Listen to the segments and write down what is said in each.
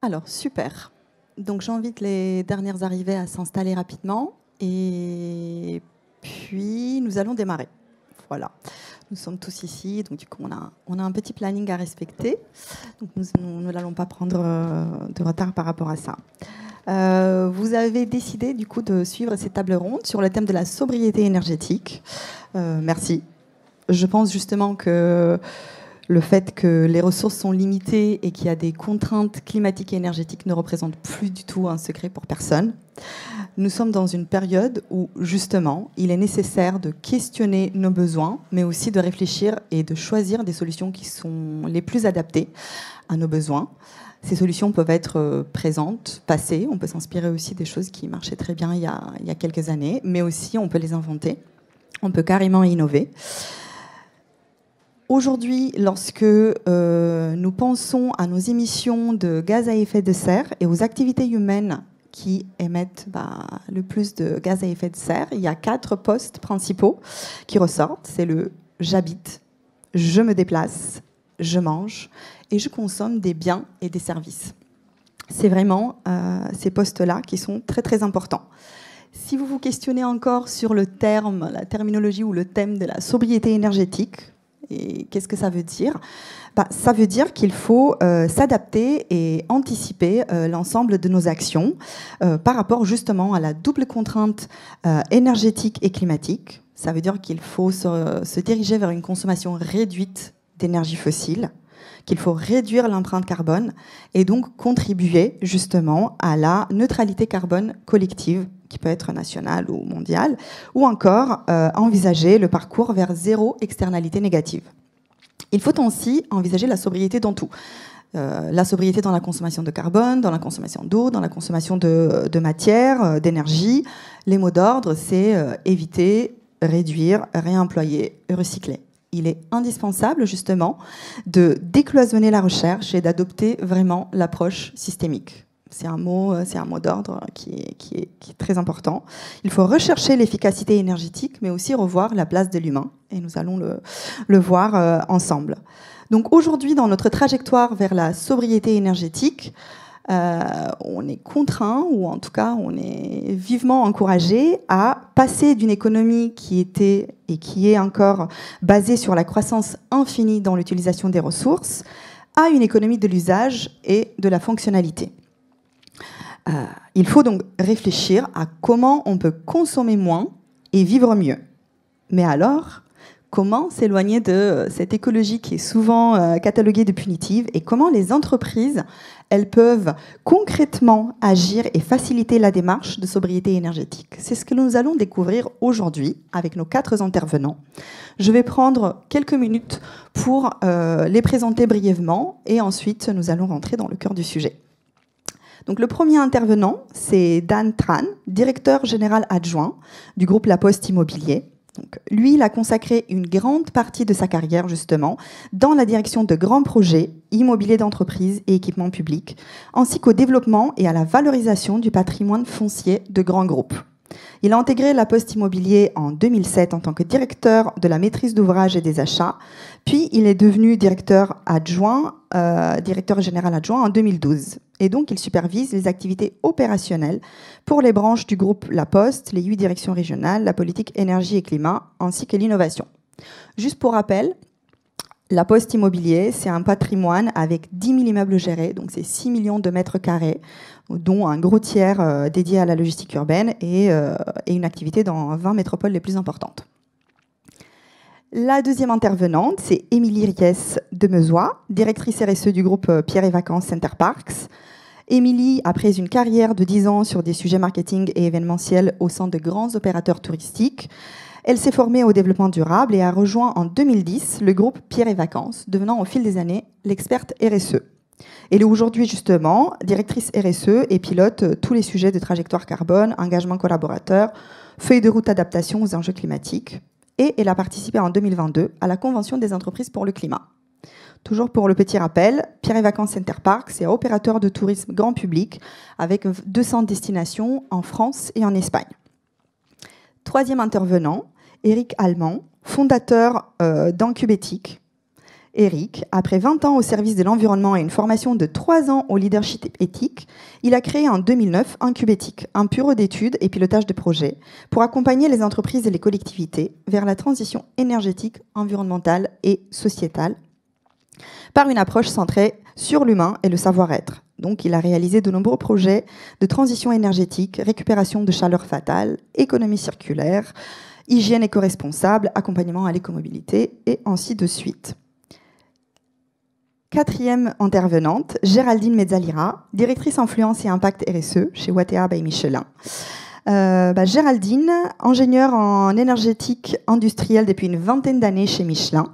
Alors, super. Donc, j'invite les dernières arrivées à s'installer rapidement et puis nous allons démarrer. Voilà. Nous sommes tous ici, donc du coup, on a un petit planning à respecter. Donc, nous n'allons pas prendre de retard par rapport à ça. Vous avez décidé du coup de suivre ces tables rondes sur le thème de la sobriété énergétique. Merci. Je pense justement que le fait que les ressources sont limitées et qu'il y a des contraintes climatiques et énergétiques ne représente plus du tout un secret pour personne. Nous sommes dans une période où, justement, il est nécessaire de questionner nos besoins, mais aussi de réfléchir et de choisir des solutions qui sont les plus adaptées à nos besoins. Ces solutions peuvent être présentes, passées. On peut s'inspirer aussi des choses qui marchaient très bien il y a quelques années, mais aussi on peut les inventer. On peut carrément innover. Aujourd'hui, lorsque nous pensons à nos émissions de gaz à effet de serre et aux activités humaines qui émettent le plus de gaz à effet de serre, il y a 4 postes principaux qui ressortent. C'est le « j'habite »,« je me déplace »,« je mange » et « je consomme des biens et des services ». C'est vraiment ces postes-là qui sont très très importants. Si vous vous questionnez encore sur le terme, la terminologie ou le thème de la sobriété énergétique, et qu'est-ce que ça veut dire ? Ça veut dire qu'il faut s'adapter et anticiper l'ensemble de nos actions par rapport justement à la double contrainte énergétique et climatique. Ça veut dire qu'il faut se diriger vers une consommation réduite d'énergie fossile, qu'il faut réduire l'empreinte carbone et donc contribuer justement à la neutralité carbone collective, qui peut être nationale ou mondiale, ou encore envisager le parcours vers zéro externalité négative. Il faut aussi envisager la sobriété dans tout. La sobriété dans la consommation de carbone, dans la consommation d'eau, dans la consommation de matière, d'énergie. Les mots d'ordre, c'est éviter, réduire, réemployer, recycler. Il est indispensable justement de décloisonner la recherche et d'adopter vraiment l'approche systémique. C'est un mot d'ordre qui est très important. Il faut rechercher l'efficacité énergétique, mais aussi revoir la place de l'humain. Et nous allons le voir ensemble. Donc aujourd'hui, dans notre trajectoire vers la sobriété énergétique, on est contraint, ou en tout cas on est vivement encouragé à passer d'une économie qui était et qui est encore basée sur la croissance infinie dans l'utilisation des ressources à une économie de l'usage et de la fonctionnalité. Il faut donc réfléchir à comment on peut consommer moins et vivre mieux. Mais alors, comment s'éloigner de cette écologie qui est souvent cataloguée de punitive et comment les entreprises, elles peuvent concrètement agir et faciliter la démarche de sobriété énergétique. C'est ce que nous allons découvrir aujourd'hui avec nos 4 intervenants. Je vais prendre quelques minutes pour les présenter brièvement et ensuite nous allons rentrer dans le cœur du sujet. Donc, le premier intervenant, c'est Dan Tran, directeur général adjoint du groupe La Poste Immobilier. Donc, lui, il a consacré une grande partie de sa carrière, justement, dans la direction de grands projets immobiliers d'entreprise et équipements publics, ainsi qu'au développement et à la valorisation du patrimoine foncier de grands groupes. Il a intégré La Poste Immobilier en 2007 en tant que directeur de la maîtrise d'ouvrage et des achats, puis il est devenu directeur général adjoint en 2012. Et donc, il supervise les activités opérationnelles pour les branches du groupe La Poste, les 8 directions régionales, la politique énergie et climat, ainsi que l'innovation. Juste pour rappel, La Poste Immobilier, c'est un patrimoine avec 10 000 immeubles gérés, donc c'est 6 millions de mètres carrés, dont un gros tiers dédié à la logistique urbaine et une activité dans 20 métropoles les plus importantes. La deuxième intervenante, c'est Émilie Ries de Meusois, directrice RSE du groupe Pierre et Vacances Center Parks. Émilie, après une carrière de 10 ans sur des sujets marketing et événementiels au sein de grands opérateurs touristiques, elle s'est formée au développement durable et a rejoint en 2010 le groupe Pierre et Vacances, devenant au fil des années l'experte RSE. Elle est aujourd'hui justement directrice RSE et pilote tous les sujets de trajectoire carbone, engagement collaborateur, feuille de route adaptation aux enjeux climatiques. Et elle a participé en 2022 à la Convention des entreprises pour le climat. Toujours pour le petit rappel, Pierre et Vacances Center Parks, c'est un opérateur de tourisme grand public avec 200 destinations en France et en Espagne. Troisième intervenant, Éric Allemand, fondateur d'Encubétique. Eric, après 20 ans au service de l'environnement et une formation de 3 ans au leadership éthique, il a créé en 2009 Incubéthique, un bureau d'études et pilotage de projets pour accompagner les entreprises et les collectivités vers la transition énergétique, environnementale et sociétale par une approche centrée sur l'humain et le savoir-être. Donc, il a réalisé de nombreux projets de transition énergétique, récupération de chaleur fatale, économie circulaire, hygiène éco-responsable, accompagnement à l'écomobilité et ainsi de suite. Quatrième intervenante, Géraldine Mezzalira, directrice influence et impact RSE chez Wattea by Michelin. Géraldine, ingénieure en énergétique industrielle depuis une vingtaine d'années chez Michelin,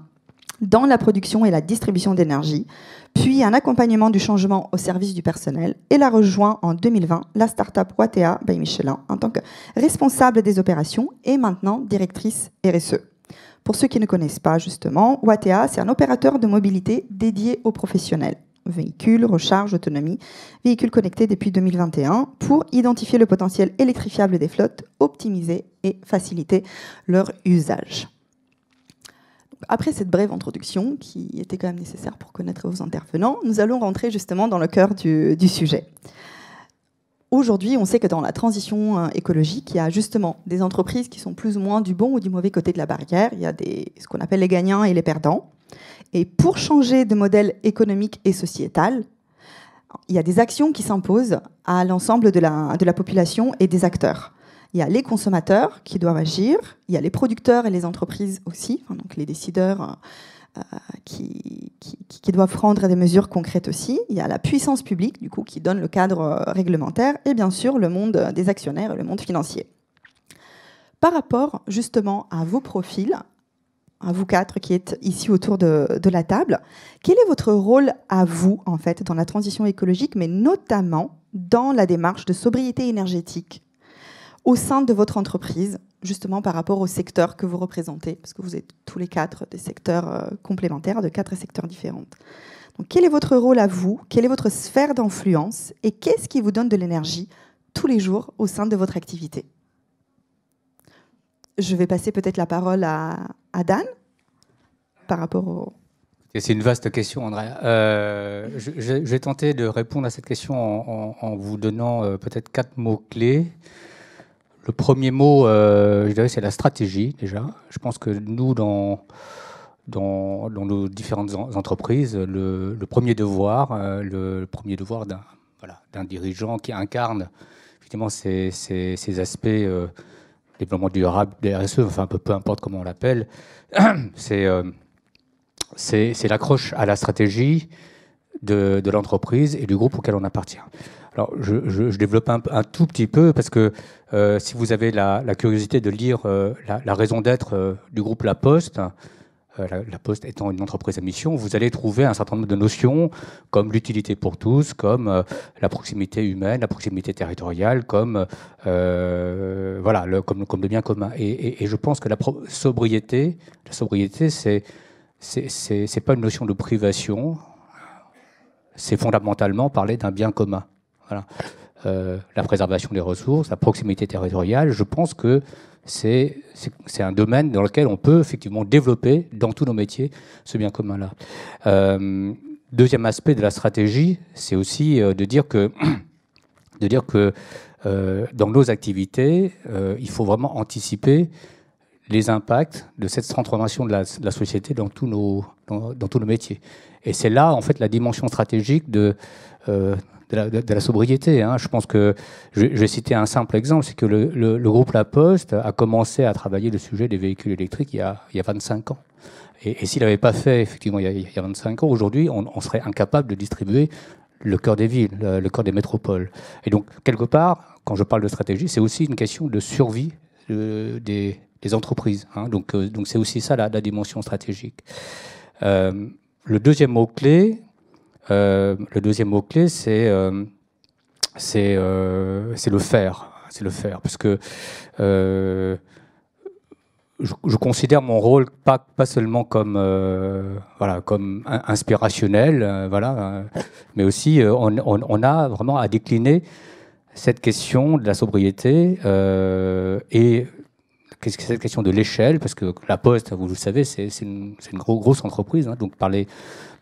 dans la production et la distribution d'énergie, puis un accompagnement du changement au service du personnel. Elle a rejoint en 2020 la start-up Wattea by Michelin en tant que responsable des opérations et maintenant directrice RSE. Pour ceux qui ne connaissent pas justement, Wattea, c'est un opérateur de mobilité dédié aux professionnels. Véhicules, recharge, autonomie, véhicules connectés depuis 2021 pour identifier le potentiel électrifiable des flottes, optimiser et faciliter leur usage. Après cette brève introduction, qui était quand même nécessaire pour connaître vos intervenants, nous allons rentrer justement dans le cœur du sujet. Aujourd'hui, on sait que dans la transition écologique, il y a justement des entreprises qui sont plus ou moins du bon ou du mauvais côté de la barrière. Il y a ce qu'on appelle les gagnants et les perdants. Et pour changer de modèle économique et sociétal, il y a des actions qui s'imposent à l'ensemble de la population et des acteurs. Il y a les consommateurs qui doivent agir, il y a les producteurs et les entreprises aussi, donc les décideurs qui doivent prendre des mesures concrètes aussi. Il y a la puissance publique, du coup, qui donne le cadre réglementaire, et bien sûr le monde des actionnaires et le monde financier. Par rapport justement à vos profils, à vous quatre qui êtes ici autour de la table, quel est votre rôle à vous, en fait, dans la transition écologique, mais notamment dans la démarche de sobriété énergétique au sein de votre entreprise, justement par rapport au secteur que vous représentez, parce que vous êtes tous les quatre des secteurs complémentaires, de 4 secteurs différents. Donc, quel est votre rôle à vous? Quelle est votre sphère d'influence? Et qu'est-ce qui vous donne de l'énergie tous les jours au sein de votre activité? Je vais passer peut-être la parole à Dan, par rapport au... C'est une vaste question, Andrea. Je vais tenter de répondre à cette question en vous donnant peut-être 4 mots-clés. Le premier mot, je dirais, c'est la stratégie, déjà. Je pense que nous, dans nos différentes entreprises, le premier devoir d'un dirigeant qui incarne effectivement ces aspects développement durable, des RSE, enfin peu importe comment on l'appelle, c'est l'accroche à la stratégie de l'entreprise et du groupe auquel on appartient. Alors, je développe un tout petit peu parce que si vous avez la curiosité de lire la raison d'être du groupe La Poste, La Poste étant une entreprise à mission, vous allez trouver un certain nombre de notions comme l'utilité pour tous, comme la proximité humaine, la proximité territoriale, comme comme le bien commun. Et je pense que la sobriété, c'est pas une notion de privation, c'est fondamentalement parler d'un bien commun. Voilà. La préservation des ressources, la proximité territoriale, je pense que c'est un domaine dans lequel on peut effectivement développer dans tous nos métiers ce bien commun-là. Deuxième aspect de la stratégie, c'est aussi de dire que dans nos activités, il faut vraiment anticiper les impacts de cette transformation de la société dans tous nos métiers. Et c'est là, en fait, la dimension stratégique de la sobriété. Je pense que, je vais citer un simple exemple, c'est que le groupe La Poste a commencé à travailler le sujet des véhicules électriques il y a 25 ans. Et s'il n'avait pas fait, effectivement, il y a 25 ans, aujourd'hui, on serait incapable de distribuer le cœur des villes, le cœur des métropoles. Et donc, quelque part, quand je parle de stratégie, c'est aussi une question de survie des entreprises. Donc c'est aussi ça la dimension stratégique. Le deuxième mot-clé, c'est le faire. C'est le faire, parce que je considère mon rôle pas seulement comme inspirationnel, mais aussi on a vraiment à décliner cette question de la sobriété et cette question de l'échelle, parce que la Poste, vous le savez, c'est une grosse entreprise, hein, donc parler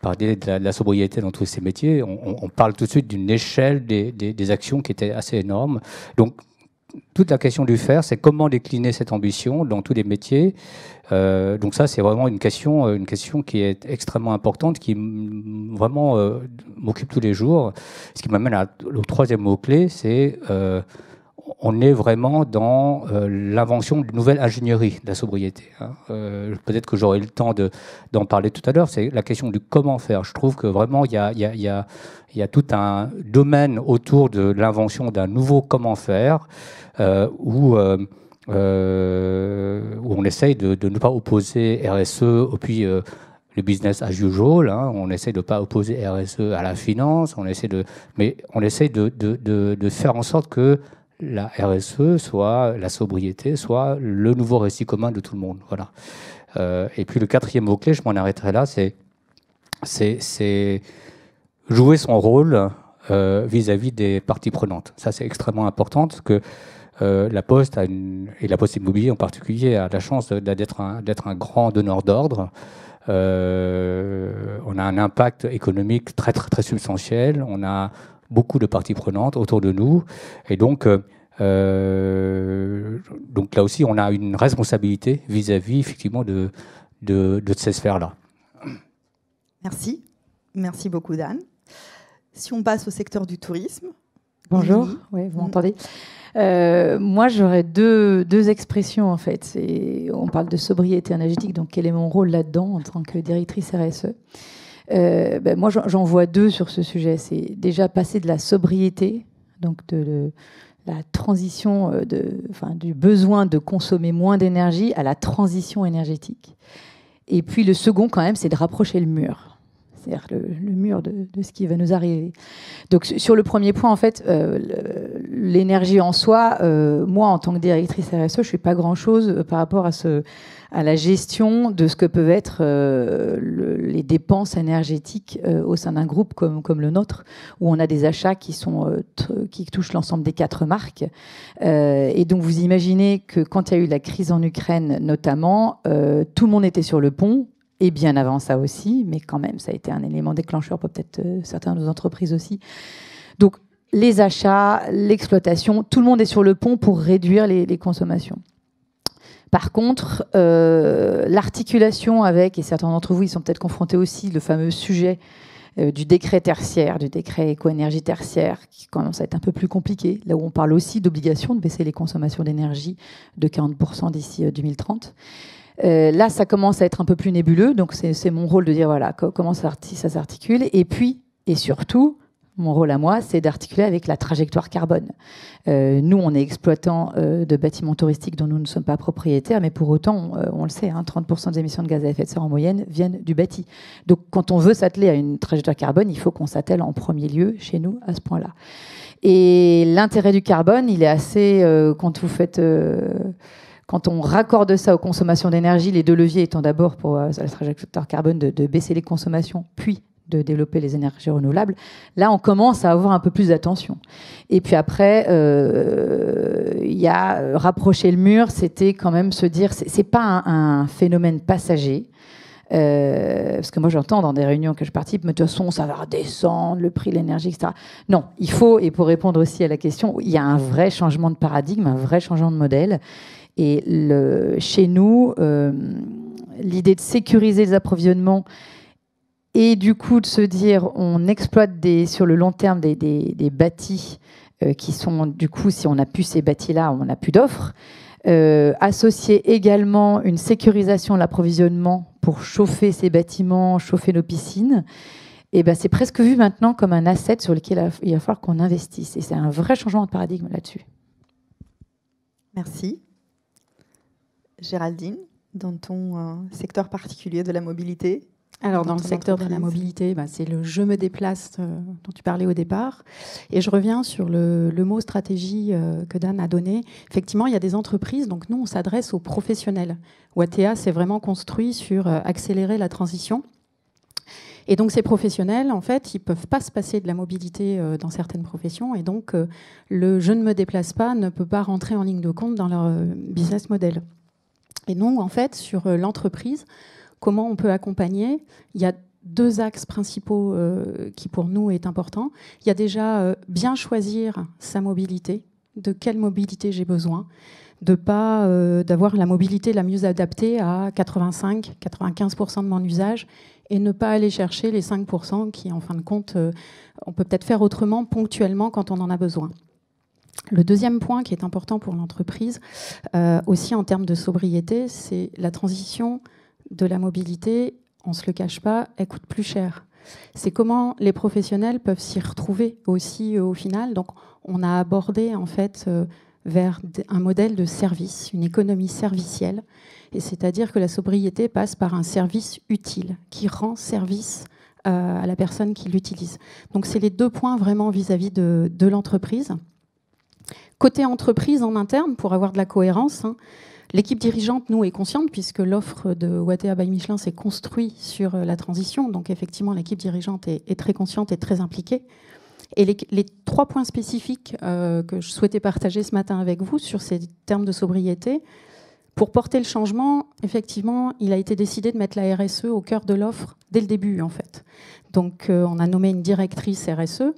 de la sobriété dans tous ces métiers, on parle tout de suite d'une échelle des actions qui était assez énorme. Donc, toute la question du faire, c'est comment décliner cette ambition dans tous les métiers. Donc ça, c'est vraiment une question qui est extrêmement importante, qui vraiment m'occupe tous les jours. Ce qui m'amène au troisième mot-clé, c'est on est vraiment dans l'invention d'une nouvelle ingénierie de la sobriété. Hein. Peut-être que j'aurai le temps d'en parler tout à l'heure. C'est la question du comment faire. Je trouve que vraiment, il y a tout un domaine autour de l'invention d'un nouveau comment faire où on essaye de ne pas opposer RSE et puis le business as usual. Hein. On essaye de ne pas opposer RSE à la finance. Mais on essaye de faire en sorte que la RSE, soit la sobriété, soit le nouveau récit commun de tout le monde. Voilà. Et puis le quatrième mot-clé, je m'en arrêterai là, c'est jouer son rôle vis-à-vis des parties prenantes. Ça, c'est extrêmement important parce que la Poste, et la Poste Immobilier en particulier, a la chance d'être un grand donneur d'ordre. On a un impact économique très, très, très substantiel. On a beaucoup de parties prenantes autour de nous. Et donc là aussi, on a une responsabilité vis-à-vis, effectivement, de ces sphères-là. Merci. Merci beaucoup, Dan. Si on passe au secteur du tourisme. Bonjour, oui, vous m'entendez. Moi, j'aurais deux expressions, en fait. On parle de sobriété énergétique, donc quel est mon rôle là-dedans en tant que directrice RSE? Moi, j'en vois deux sur ce sujet. C'est déjà passer de la sobriété, donc de la transition, du besoin de consommer moins d'énergie à la transition énergétique. Et puis le second, quand même, c'est de rapprocher le mur. C'est-à-dire le mur de ce qui va nous arriver. Donc sur le premier point, en fait, l'énergie en soi, moi, en tant que directrice RSE, je ne suis pas grand-chose par rapport à la gestion de ce que peuvent être les dépenses énergétiques au sein d'un groupe comme le nôtre, où on a des achats qui touchent l'ensemble des 4 marques. Et donc, vous imaginez que quand il y a eu la crise en Ukraine, notamment, tout le monde était sur le pont, et bien avant ça aussi, mais quand même, ça a été un élément déclencheur pour peut-être certaines de nos entreprises aussi. Donc, les achats, l'exploitation, tout le monde est sur le pont pour réduire les consommations. Par contre, l'articulation avec, et certains d'entre vous, ils sont peut-être confrontés aussi, le fameux sujet du décret tertiaire, du décret éco-énergie tertiaire, qui commence à être un peu plus compliqué, là où on parle aussi d'obligation de baisser les consommations d'énergie de 40% d'ici 2030. Là, ça commence à être un peu plus nébuleux, donc c'est mon rôle de dire voilà comment ça s'articule. Et puis, et surtout, mon rôle à moi, c'est d'articuler avec la trajectoire carbone. Nous, on est exploitant de bâtiments touristiques dont nous ne sommes pas propriétaires, mais pour autant, on le sait, 30% des émissions de gaz à effet de serre en moyenne viennent du bâti. Donc, quand on veut s'atteler à une trajectoire carbone, il faut qu'on s'attelle en premier lieu chez nous à ce point-là. Et l'intérêt du carbone, il est assez, quand on raccorde ça aux consommations d'énergie, les deux leviers étant d'abord pour la trajectoire carbone de baisser les consommations, puis de développer les énergies renouvelables, là, on commence à avoir un peu plus d'attention. Et puis après, il y a rapprocher le mur, c'était quand même se dire, c'est pas un phénomène passager, parce que moi, j'entends dans des réunions que je participe, mais de toute façon, ça va redescendre, le prix de l'énergie, etc. Non, il faut, et pour répondre aussi à la question, il y a un vrai changement de paradigme, un vrai changement de modèle. Et chez nous, l'idée de sécuriser les approvisionnements et du coup de se dire on exploite sur le long terme des bâtis qui sont, du coup, si on n'a plus ces bâtis-là, on n'a plus d'offres. Associer également une sécurisation de l'approvisionnement pour chauffer ces bâtiments, chauffer nos piscines. Et ben, c'est presque vu maintenant comme un asset sur lequel il va falloir qu'on investisse. Et c'est un vrai changement de paradigme là-dessus. Merci. Géraldine, dans ton secteur particulier de la mobilité. Alors, dans le secteur de la mobilité, c'est le « je me déplace » dont tu parlais au départ. Et je reviens sur le mot stratégie que Dan a donné. Effectivement, il y a des entreprises, donc nous, on s'adresse aux professionnels. Watèa s'est vraiment construit sur accélérer la transition. Et donc, ces professionnels, en fait, ils ne peuvent pas se passer de la mobilité dans certaines professions. Et donc, le « je ne me déplace pas » ne peut pas rentrer en ligne de compte dans leur business model. Et nous, en fait, sur l'entreprise, comment on peut accompagner? Il y a 2 axes principaux qui, pour nous, est important. Il y a déjà bien choisir sa mobilité, de quelle mobilité j'ai besoin, de pas d'avoir la mobilité la mieux adaptée à 85-95% de mon usage et ne pas aller chercher les 5% qui, en fin de compte, on peut peut-être faire autrement ponctuellement quand on en a besoin. Le deuxième point qui est important pour l'entreprise, aussi en termes de sobriété, c'est la transition de la mobilité. On ne se le cache pas, elle coûte plus cher. C'est comment les professionnels peuvent s'y retrouver aussi au final. Donc, on a abordé en fait vers un modèle de service, une économie servicielle. Et c'est-à-dire que la sobriété passe par un service utile qui rend service à la personne qui l'utilise. Donc, c'est les 2 points vraiment vis-à-vis de l'entreprise. Côté entreprise en interne, pour avoir de la cohérence, l'équipe dirigeante, nous, est consciente puisque l'offre de Watèa by Michelin s'est construite sur la transition. Donc, effectivement, l'équipe dirigeante est très consciente et très impliquée. Et les 3 points spécifiques que je souhaitais partager ce matin avec vous sur ces termes de sobriété, pour porter le changement, effectivement, il a été décidé de mettre la RSE au cœur de l'offre dès le début, en fait. Donc, on a nommé une directrice RSE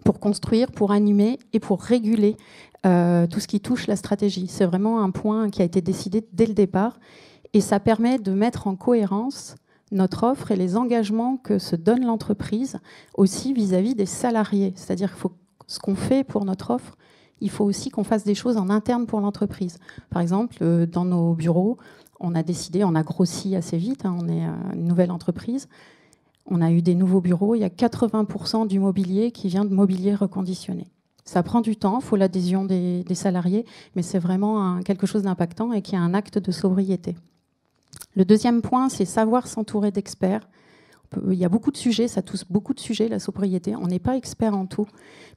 pour construire, pour animer et pour réguler tout ce qui touche la stratégie. C'est vraiment un point qui a été décidé dès le départ et ça permet de mettre en cohérence notre offre et les engagements que se donne l'entreprise aussi vis-à-vis des salariés. C'est-à-dire que ce qu'on fait pour notre offre, il faut aussi qu'on fasse des choses en interne pour l'entreprise. Par exemple, dans nos bureaux, on a décidé, on a grossi assez vite, on est une nouvelle entreprise. On a eu des nouveaux bureaux, il y a 80% du mobilier qui vient de mobilier reconditionné. Ça prend du temps, il faut l'adhésion des salariés, mais c'est vraiment quelque chose d'impactant et qui est un acte de sobriété. Le deuxième point, c'est savoir s'entourer d'experts. Il y a beaucoup de sujets, ça touche beaucoup de sujets, la sobriété. On n'est pas expert en tout.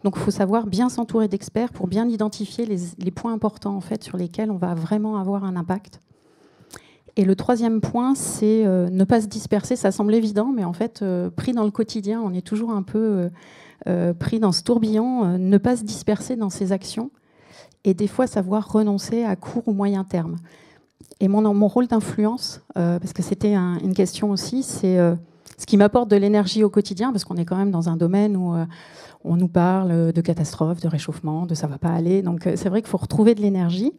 Donc il faut savoir bien s'entourer d'experts pour bien identifier les points importants en fait, sur lesquels on va vraiment avoir un impact. Et le troisième point, c'est ne pas se disperser. Ça semble évident, mais en fait, pris dans le quotidien, on est toujours un peu pris dans ce tourbillon. Ne pas se disperser dans ses actions et des fois savoir renoncer à court ou moyen terme. Et mon rôle d'influence, parce que c'était une question aussi, c'est ce qui m'apporte de l'énergie au quotidien, parce qu'on est quand même dans un domaine où on nous parle de catastrophes, de réchauffement, de ça va pas aller. Donc c'est vrai qu'il faut retrouver de l'énergie.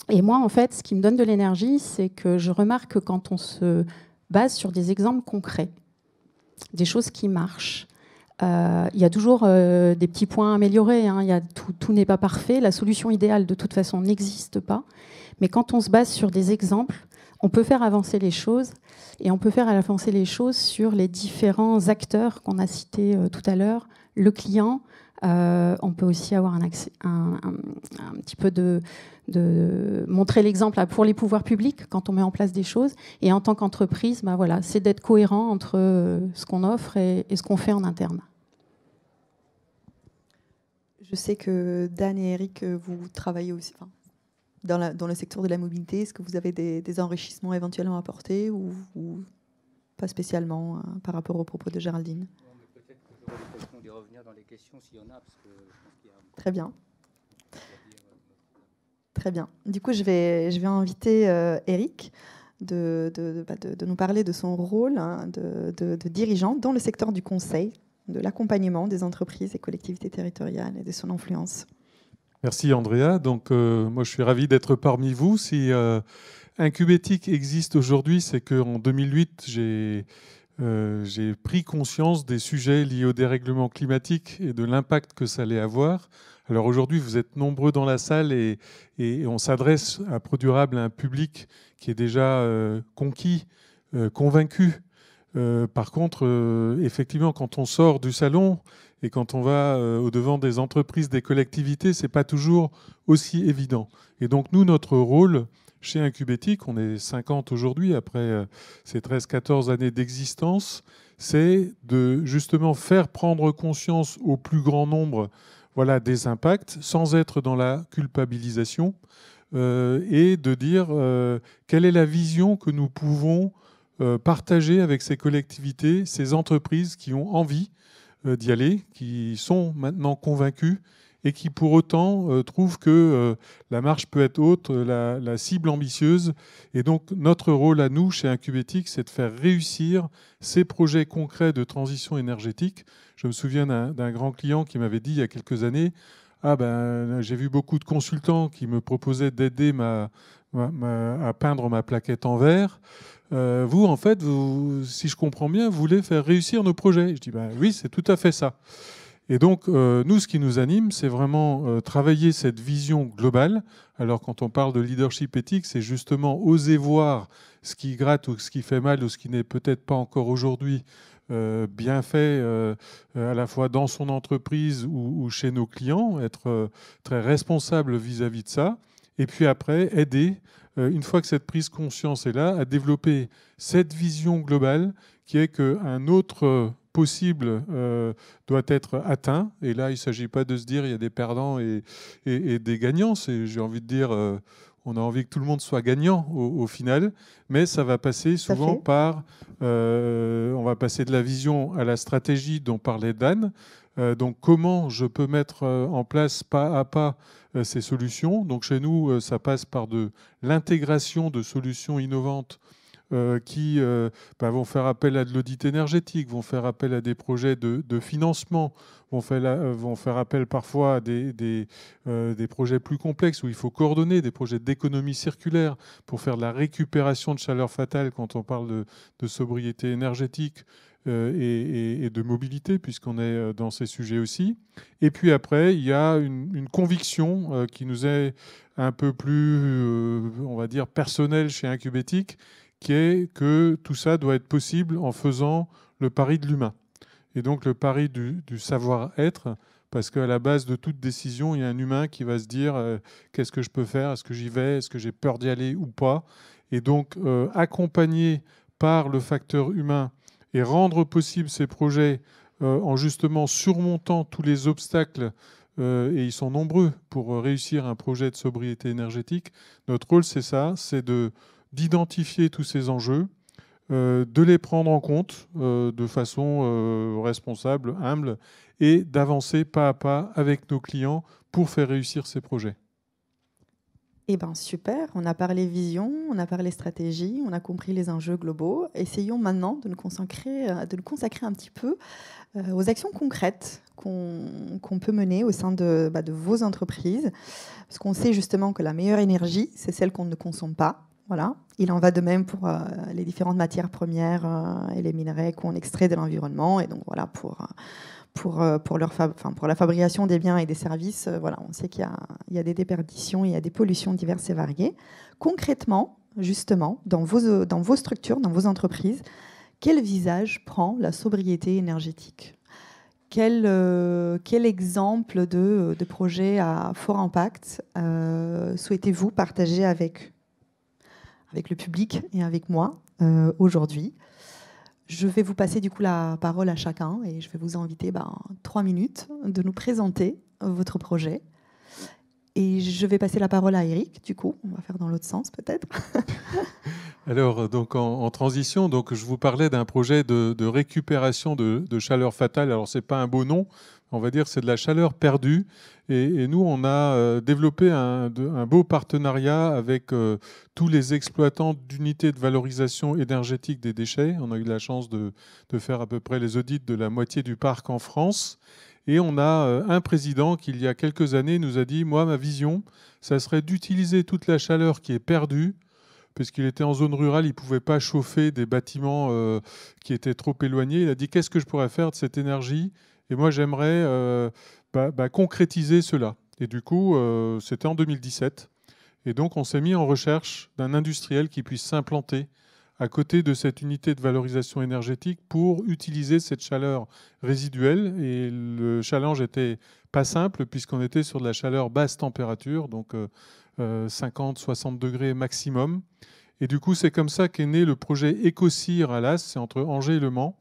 Et moi, en fait, ce qui me donne de l'énergie, c'est que je remarque que quand on se base sur des exemples concrets, des choses qui marchent, il y a toujours des petits points à améliorer. Tout n'est pas parfait. La solution idéale, de toute façon, n'existe pas. Mais quand on se base sur des exemples, on peut faire avancer les choses. Et on peut faire avancer les choses sur les différents acteurs qu'on a cités tout à l'heure. Le client, on peut aussi avoir un petit peu de montrer l'exemple pour les pouvoirs publics quand on met en place des choses. Et en tant qu'entreprise, voilà, c'est d'être cohérent entre ce qu'on offre et ce qu'on fait en interne. Je sais que Dan et Eric, vous travaillez aussi dans le secteur de la mobilité. Est-ce que vous avez des enrichissements éventuellement à apporter ou pas spécialement par rapport aux propos de Géraldine? Peut-être que j'aurai l'occasion d'y revenir dans les questions s'il y en a. Parce que je pense qu'il y a... Très bien. Très bien. Du coup, je vais inviter Eric de nous parler de son rôle de dirigeant dans le secteur du conseil, de l'accompagnement des entreprises et collectivités territoriales et de son influence. Merci Andrea. Donc, moi, je suis ravi d'être parmi vous. Si Incubétique existe aujourd'hui, c'est qu'en 2008, j'ai pris conscience des sujets liés au dérèglement climatique et de l'impact que ça allait avoir. Alors aujourd'hui, vous êtes nombreux dans la salle et on s'adresse à ProDurable à un public qui est déjà conquis, convaincu. Par contre, effectivement, quand on sort du salon et quand on va au-devant des entreprises, des collectivités, c'est pas toujours aussi évident. Et donc nous, notre rôle chez Incubétique, on est 50 aujourd'hui, après ces 13-14 années d'existence, c'est de justement faire prendre conscience au plus grand nombre des impacts, sans être dans la culpabilisation, et de dire quelle est la vision que nous pouvons partager avec ces collectivités, ces entreprises qui ont envie d'y aller, qui sont maintenant convaincus et qui pour autant trouvent que la marche peut être haute, la cible ambitieuse. Et donc notre rôle à nous, chez Incubétique, c'est de faire réussir ces projets concrets de transition énergétique. Je me souviens d'un grand client qui m'avait dit il y a quelques années, ah ben, j'ai vu beaucoup de consultants qui me proposaient d'aider à peindre ma plaquette en verre. Vous, en fait, si je comprends bien, vous voulez faire réussir nos projets. Je dis, ben, oui, c'est tout à fait ça. Et donc, nous, ce qui nous anime, c'est vraiment travailler cette vision globale. Alors, quand on parle de leadership éthique, c'est justement oser voir ce qui gratte ou ce qui fait mal ou ce qui n'est peut-être pas encore aujourd'hui bien fait, à la fois dans son entreprise ou chez nos clients, être très responsable vis-à-vis de ça. Et puis après, aider, une fois que cette prise de conscience est là, à développer cette vision globale qui est qu'un autre possible doit être atteint. Et là, il ne s'agit pas de se dire il y a des perdants et des gagnants. J'ai envie de dire, on a envie que tout le monde soit gagnant au final, mais ça va passer souvent par... on va passer de la vision à la stratégie dont parlait Dan. Donc comment je peux mettre en place pas à pas ces solutions. Donc chez nous, ça passe par de l'intégration de solutions innovantes qui vont faire appel à de l'audit énergétique, vont faire appel à des projets de financement, vont faire appel parfois à des projets plus complexes où il faut coordonner, des projets d'économie circulaire pour faire de la récupération de chaleur fatale quand on parle de sobriété énergétique et de mobilité, puisqu'on est dans ces sujets aussi. Et puis après, il y a une conviction qui nous est un peu plus, on va dire, personnelle chez Incubétique, qui est que tout ça doit être possible en faisant le pari de l'humain. Et donc le pari du savoir-être, parce qu'à la base de toute décision, il y a un humain qui va se dire qu'est-ce que je peux faire, est-ce que j'y vais, est-ce que j'ai peur d'y aller ou pas. Et donc accompagné par le facteur humain et rendre possible ces projets en justement surmontant tous les obstacles, et ils sont nombreux pour réussir un projet de sobriété énergétique. Notre rôle, c'est ça, c'est d'identifier tous ces enjeux, de les prendre en compte de façon responsable, humble, et d'avancer pas à pas avec nos clients pour faire réussir ces projets. Eh bien, super. On a parlé vision, on a parlé stratégie, on a compris les enjeux globaux. Essayons maintenant de nous consacrer un petit peu aux actions concrètes qu'on peut mener au sein de vos entreprises. Parce qu'on sait justement que la meilleure énergie, c'est celle qu'on ne consomme pas. Voilà. Il en va de même pour les différentes matières premières et les minerais qu'on extrait de l'environnement. Et donc, voilà, pour la fabrication des biens et des services, voilà, on sait qu'il y a des déperditions, il y a des pollutions diverses et variées. Concrètement, justement, dans vos structures, dans vos entreprises, quel visage prend la sobriété énergétique ? Quel exemple de projet à fort impact souhaitez-vous partager avec le public et avec moi aujourd'hui ? Je vais vous passer du coup la parole à chacun et je vais vous inviter 3 minutes de nous présenter votre projet. Et je vais passer la parole à Eric, du coup. On va faire dans l'autre sens peut-être. Alors, donc en transition, donc, je vous parlais d'un projet de récupération de chaleur fatale. Alors, ce n'est pas un beau nom, on va dire que c'est de la chaleur perdue. Et nous, on a développé un beau partenariat avec tous les exploitants d'unités de valorisation énergétique des déchets. On a eu la chance de faire à peu près les audits de la moitié du parc en France. Et on a un président qui, il y a quelques années, nous a dit « Moi, ma vision, ça serait d'utiliser toute la chaleur qui est perdue, parce qu'il était en zone rurale, il ne pouvait pas chauffer des bâtiments qui étaient trop éloignés. Il a dit « Qu'est-ce que je pourrais faire de cette énergie ?» Et moi, j'aimerais concrétiser cela. Et du coup, c'était en 2017. Et donc, on s'est mis en recherche d'un industriel qui puisse s'implanter à côté de cette unité de valorisation énergétique pour utiliser cette chaleur résiduelle. Et le challenge n'était pas simple puisqu'on était sur de la chaleur basse température, donc 50-60 degrés maximum. Et du coup, c'est comme ça qu'est né le projet EcoCir à Las, c'est entre Angers et Le Mans,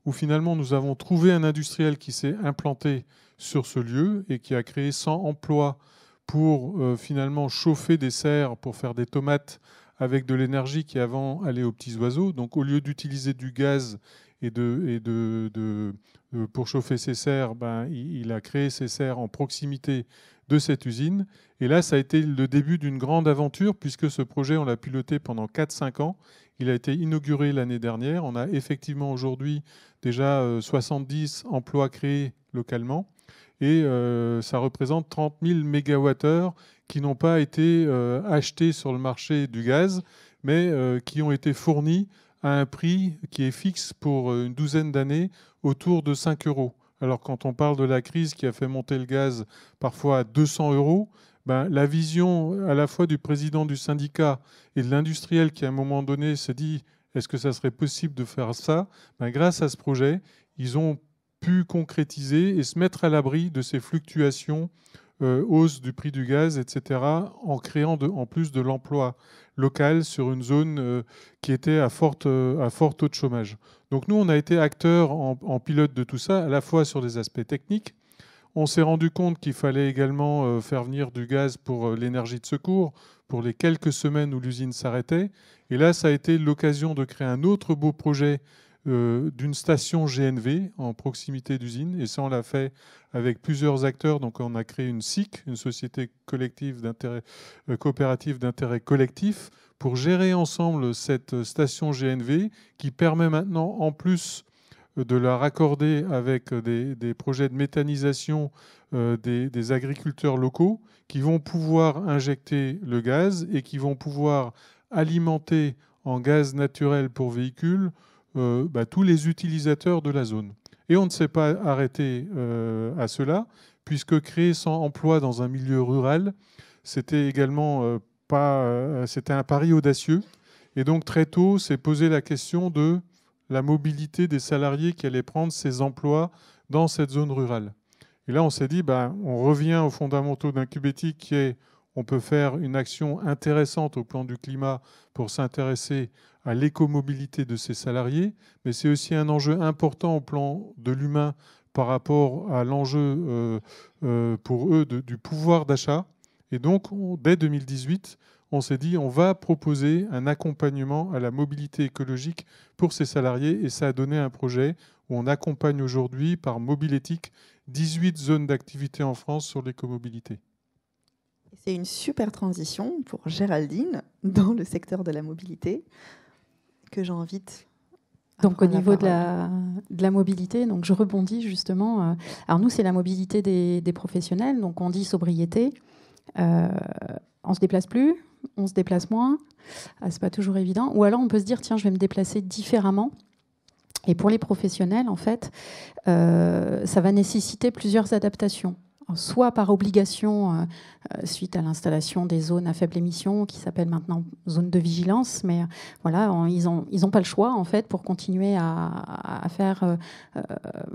où finalement nous avons trouvé un industriel qui s'est implanté sur ce lieu et qui a créé 100 emplois pour finalement chauffer des serres pour faire des tomates avec de l'énergie qui avant allait aux petits oiseaux. Donc au lieu d'utiliser du gaz pour chauffer ses serres, il a créé ses serres en proximité de cette usine. Et là, ça a été le début d'une grande aventure, puisque ce projet, on l'a piloté pendant 4-5 ans. Il a été inauguré l'année dernière. On a effectivement aujourd'hui déjà 70 emplois créés localement. Et ça représente 30 000 mégawattheures qui n'ont pas été achetés sur le marché du gaz, mais qui ont été fournis à un prix qui est fixe pour une douzaine d'années, autour de 5 €. Alors quand on parle de la crise qui a fait monter le gaz parfois à 200 €, la vision à la fois du président du syndicat et de l'industriel qui à un moment donné s'est dit est-ce que ça serait possible de faire ça, grâce à ce projet, ils ont pu concrétiser et se mettre à l'abri de ces fluctuations, hausse du prix du gaz, etc., en créant en plus de l'emploi local sur une zone qui était à fort taux de chômage. Donc nous, on a été acteurs en pilote de tout ça, à la fois sur des aspects techniques. On s'est rendu compte qu'il fallait également faire venir du gaz pour l'énergie de secours, pour les quelques semaines où l'usine s'arrêtait. Et là, ça a été l'occasion de créer un autre beau projet d'une station GNV en proximité d'usine. Et ça, on l'a fait avec plusieurs acteurs. Donc, on a créé une SIC, une société collective coopérative d'intérêt collectif, pour gérer ensemble cette station GNV qui permet maintenant, en plus de la raccorder avec des projets de méthanisation des agriculteurs locaux qui vont pouvoir injecter le gaz et qui vont pouvoir alimenter en gaz naturel pour véhicules tous les utilisateurs de la zone. Et on ne s'est pas arrêté à cela, puisque créer 100 emplois dans un milieu rural, c'était également c'était un pari audacieux. Et donc très tôt, s'est posé la question de la mobilité des salariés qui allaient prendre ces emplois dans cette zone rurale. Et là, on s'est dit, on revient aux fondamentaux d'un Cubétique qui est, on peut faire une action intéressante au plan du climat pour s'intéresser à l'écomobilité de ces salariés, mais c'est aussi un enjeu important au plan de l'humain par rapport à l'enjeu pour eux du pouvoir d'achat. Et donc, dès 2018, on s'est dit on va proposer un accompagnement à la mobilité écologique pour ces salariés. Et ça a donné un projet où on accompagne aujourd'hui par Mobiléthique 18 zones d'activité en France sur l'écomobilité. C'est une super transition pour Géraldine dans le secteur de la mobilité que j'invite. Donc au niveau de la mobilité, donc je rebondis justement. Alors nous, c'est la mobilité des professionnels. Donc on dit sobriété. On se déplace plus, on se déplace moins. C'est pas toujours évident. Ou alors on peut se dire tiens, je vais me déplacer différemment. Et pour les professionnels, en fait, ça va nécessiter plusieurs adaptations. Soit par obligation, suite à l'installation des zones à faible émission, qui s'appellent maintenant zones de vigilance, mais voilà, ils ont pas le choix, en fait, pour continuer à faire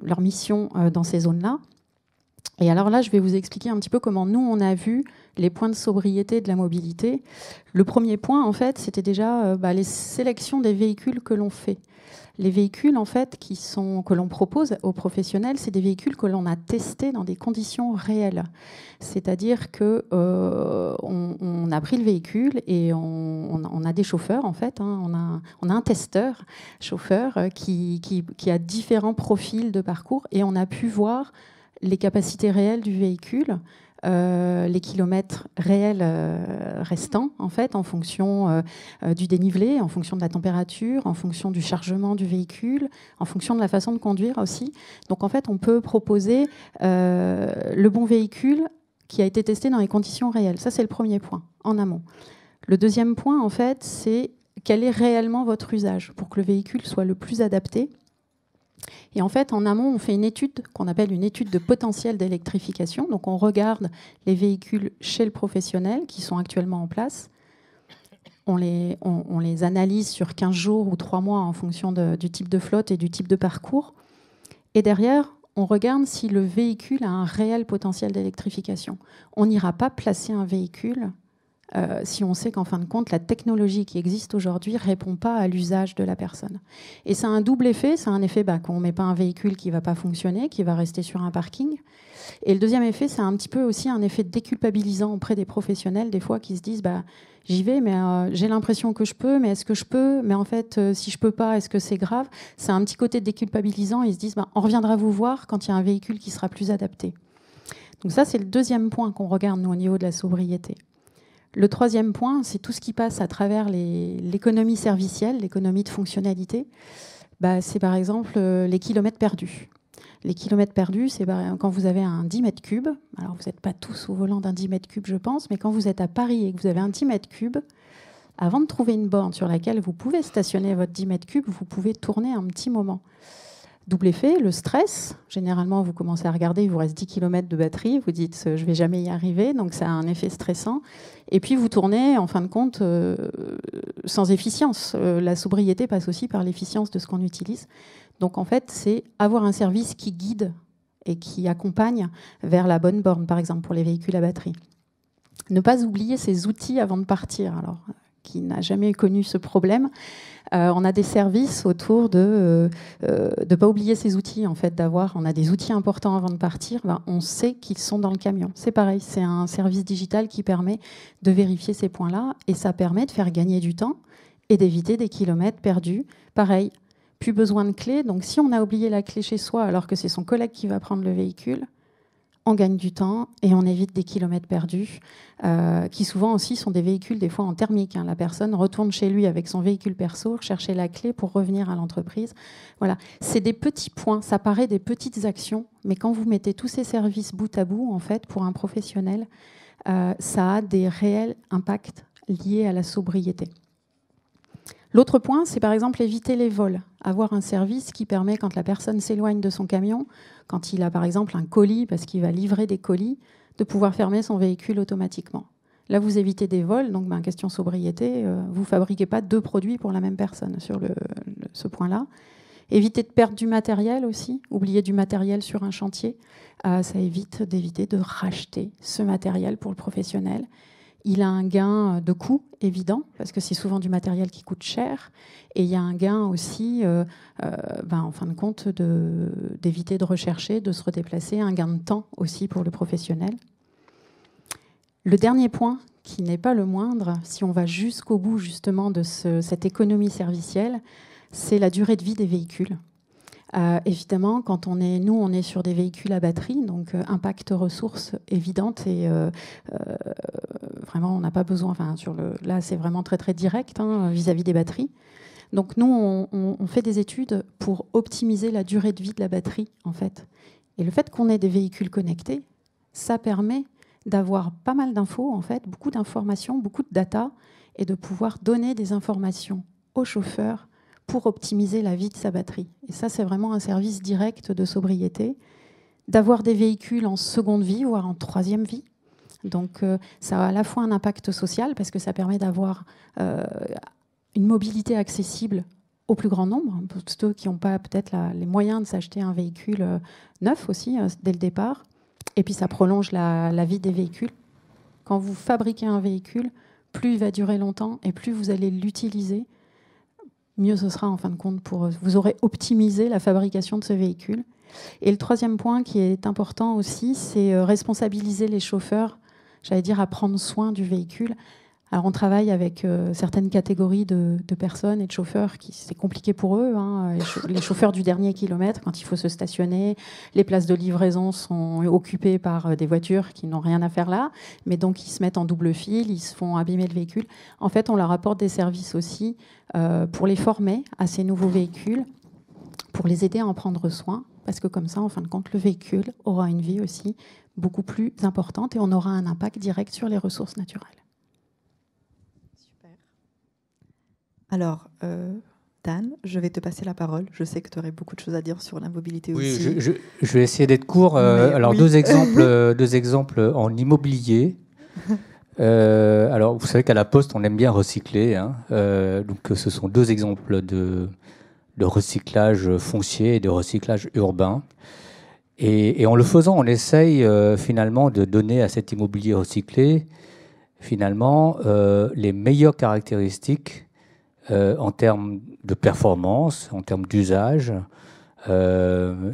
leur mission dans ces zones-là. Et alors là, je vais vous expliquer un petit peu comment nous, on a vu les points de sobriété de la mobilité. Le premier point, en fait, c'était déjà les sélections des véhicules que l'on fait. Les véhicules, en fait, que l'on propose aux professionnels, c'est des véhicules que l'on a testés dans des conditions réelles. C'est-à-dire que on a pris le véhicule et on a des chauffeurs, en fait. On a un testeur chauffeur qui a différents profils de parcours et on a pu voir les capacités réelles du véhicule, les kilomètres réels restants, en fait, en fonction du dénivelé, en fonction de la température, en fonction du chargement du véhicule, en fonction de la façon de conduire aussi. Donc, en fait, on peut proposer le bon véhicule qui a été testé dans les conditions réelles. Ça, c'est le premier point, en amont. Le deuxième point, en fait, c'est quel est réellement votre usage pour que le véhicule soit le plus adapté. Et en fait, en amont, on fait une étude qu'on appelle une étude de potentiel d'électrification. Donc, on regarde les véhicules chez le professionnel qui sont actuellement en place. On les analyse sur 15 jours ou 3 mois en fonction du type de flotte et du type de parcours. Et derrière, on regarde si le véhicule a un réel potentiel d'électrification. On n'ira pas placer un véhicule si on sait qu'en fin de compte, la technologie qui existe aujourd'hui ne répond pas à l'usage de la personne. Et ça a un double effet. C'est un effet qu'on ne met pas un véhicule qui ne va pas fonctionner, qui va rester sur un parking. Et le deuxième effet, c'est un petit peu aussi un effet déculpabilisant auprès des professionnels, des fois, qui se disent j'y vais, mais j'ai l'impression que je peux, mais est-ce que je peux? Mais en fait, si je ne peux pas, est-ce que c'est grave? C'est un petit côté déculpabilisant. Ils se disent on reviendra vous voir quand il y a un véhicule qui sera plus adapté. Donc ça, c'est le deuxième point qu'on regarde, nous, au niveau de la sobriété. Le troisième point, c'est tout ce qui passe à travers l'économie servicielle, l'économie de fonctionnalité. C'est par exemple les kilomètres perdus. Les kilomètres perdus, c'est quand vous avez un 10 mètres cubes. Alors, vous n'êtes pas tous au volant d'un 10 mètres cubes, je pense, mais quand vous êtes à Paris et que vous avez un 10 mètres cubes, avant de trouver une borne sur laquelle vous pouvez stationner votre 10 mètres cubes, vous pouvez tourner un petit moment. Double effet, le stress. Généralement, vous commencez à regarder, il vous reste 10 km de batterie, vous dites je ne vais jamais y arriver, donc ça a un effet stressant. Et puis vous tournez, en fin de compte, sans efficience. La sobriété passe aussi par l'efficience de ce qu'on utilise. Donc en fait, c'est avoir un service qui guide et qui accompagne vers la bonne borne, par exemple pour les véhicules à batterie. Ne pas oublier ces outils avant de partir. Alors, qui n'a jamais connu ce problème, on a des services autour de ne pas oublier ces outils, en fait, on a des outils importants avant de partir, on sait qu'ils sont dans le camion. C'est pareil, c'est un service digital qui permet de vérifier ces points-là et ça permet de faire gagner du temps et d'éviter des kilomètres perdus. Pareil, plus besoin de clé, donc si on a oublié la clé chez soi alors que c'est son collègue qui va prendre le véhicule, on gagne du temps et on évite des kilomètres perdus, qui souvent aussi sont des véhicules des fois en thermique. La personne retourne chez lui avec son véhicule perso, chercher la clé pour revenir à l'entreprise. Voilà, c'est des petits points, ça paraît des petites actions, mais quand vous mettez tous ces services bout à bout, en fait, pour un professionnel, ça a des réels impacts liés à la sobriété. L'autre point, c'est par exemple éviter les vols. Avoir un service qui permet, quand la personne s'éloigne de son camion, quand il a par exemple un colis, parce qu'il va livrer des colis, de pouvoir fermer son véhicule automatiquement. Là, vous évitez des vols, donc question sobriété, vous ne fabriquez pas deux produits pour la même personne sur ce point-là. Éviter de perdre du matériel aussi, oublier du matériel sur un chantier, ça évite d'éviter de racheter ce matériel pour le professionnel. Il a un gain de coût évident, parce que c'est souvent du matériel qui coûte cher. Et il y a un gain aussi, en fin de compte, d'éviter de rechercher, de se redéplacer, un gain de temps aussi pour le professionnel. Le dernier point, qui n'est pas le moindre, si on va jusqu'au bout justement de cette économie servicielle, c'est la durée de vie des véhicules. Évidemment, quand on est sur des véhicules à batterie, donc impact ressources évidente et vraiment on n'a pas besoin. Là, c'est vraiment très très direct vis-à-vis des batteries. Donc nous, on fait des études pour optimiser la durée de vie de la batterie, en fait. Et le fait qu'on ait des véhicules connectés, ça permet d'avoir pas mal d'infos, en fait, beaucoup d'informations, beaucoup de data, et de pouvoir donner des informations aux chauffeurs pour optimiser la vie de sa batterie. Et ça, c'est vraiment un service direct de sobriété. D'avoir des véhicules en seconde vie, voire en troisième vie. Donc, ça a à la fois un impact social, parce que ça permet d'avoir une mobilité accessible au plus grand nombre, pour ceux qui n'ont pas peut-être les moyens de s'acheter un véhicule neuf aussi, dès le départ. Et puis, ça prolonge la vie des véhicules. Quand vous fabriquez un véhicule, plus il va durer longtemps et plus vous allez l'utiliser, mieux ce sera en fin de compte vous aurez optimisé la fabrication de ce véhicule. Et le troisième point qui est important aussi, c'est responsabiliser les chauffeurs, j'allais dire à prendre soin du véhicule. Alors on travaille avec certaines catégories de personnes et de chauffeurs qui c'est compliqué pour eux. Les chauffeurs du dernier kilomètre, quand il faut se stationner, les places de livraison sont occupées par des voitures qui n'ont rien à faire là, mais donc ils se mettent en double fil, ils se font abîmer le véhicule. En fait, on leur apporte des services aussi pour les former à ces nouveaux véhicules, pour les aider à en prendre soin, parce que comme ça, en fin de compte, le véhicule aura une vie aussi beaucoup plus importante et on aura un impact direct sur les ressources naturelles. Alors, Dan, je vais te passer la parole. Je sais que tu aurais beaucoup de choses à dire sur la mobilité oui, aussi. Je vais essayer d'être court. Alors, oui. deux exemples en immobilier. Alors, vous savez qu'à la Poste, on aime bien recycler. Donc, ce sont deux exemples de recyclage foncier et de recyclage urbain. Et en le faisant, on essaye finalement de donner à cet immobilier recyclé finalement les meilleures caractéristiques en termes de performance, en termes d'usage.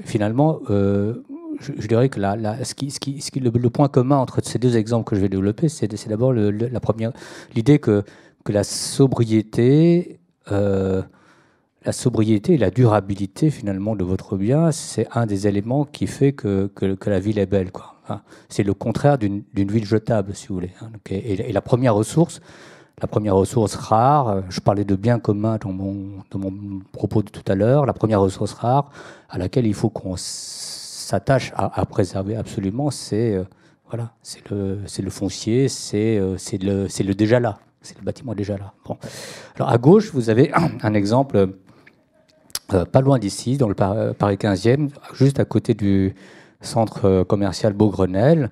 Finalement, je dirais que le point commun entre ces deux exemples que je vais développer, c'est d'abord l'idée que la sobriété et la durabilité finalement de votre bien, c'est un des éléments qui fait que la ville est belle, quoi. Hein, c'est le contraire d'une ville jetable, si vous voulez. Hein. Donc, et la première ressource rare, je parlais de bien commun dans mon propos de tout à l'heure, la première ressource rare à laquelle il faut qu'on s'attache à préserver absolument, c'est voilà, c'est le foncier, c'est le déjà là, c'est le bâtiment déjà là. Bon. Alors à gauche, vous avez un exemple pas loin d'ici, dans le Paris 15e, juste à côté du centre commercial Beaugrenelle,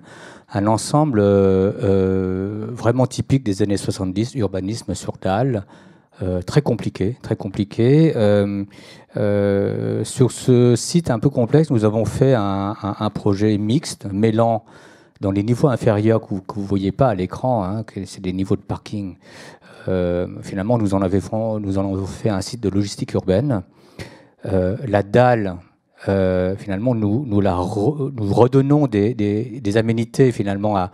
un ensemble vraiment typique des années 70, urbanisme sur dalle, très compliqué. Sur ce site un peu complexe, nous avons fait un projet mixte, mêlant dans les niveaux inférieurs que vous ne voyez pas à l'écran, hein, c'est des niveaux de parking. Finalement, nous en avons fait un site de logistique urbaine. La dalle, finalement, nous redonnons des aménités finalement à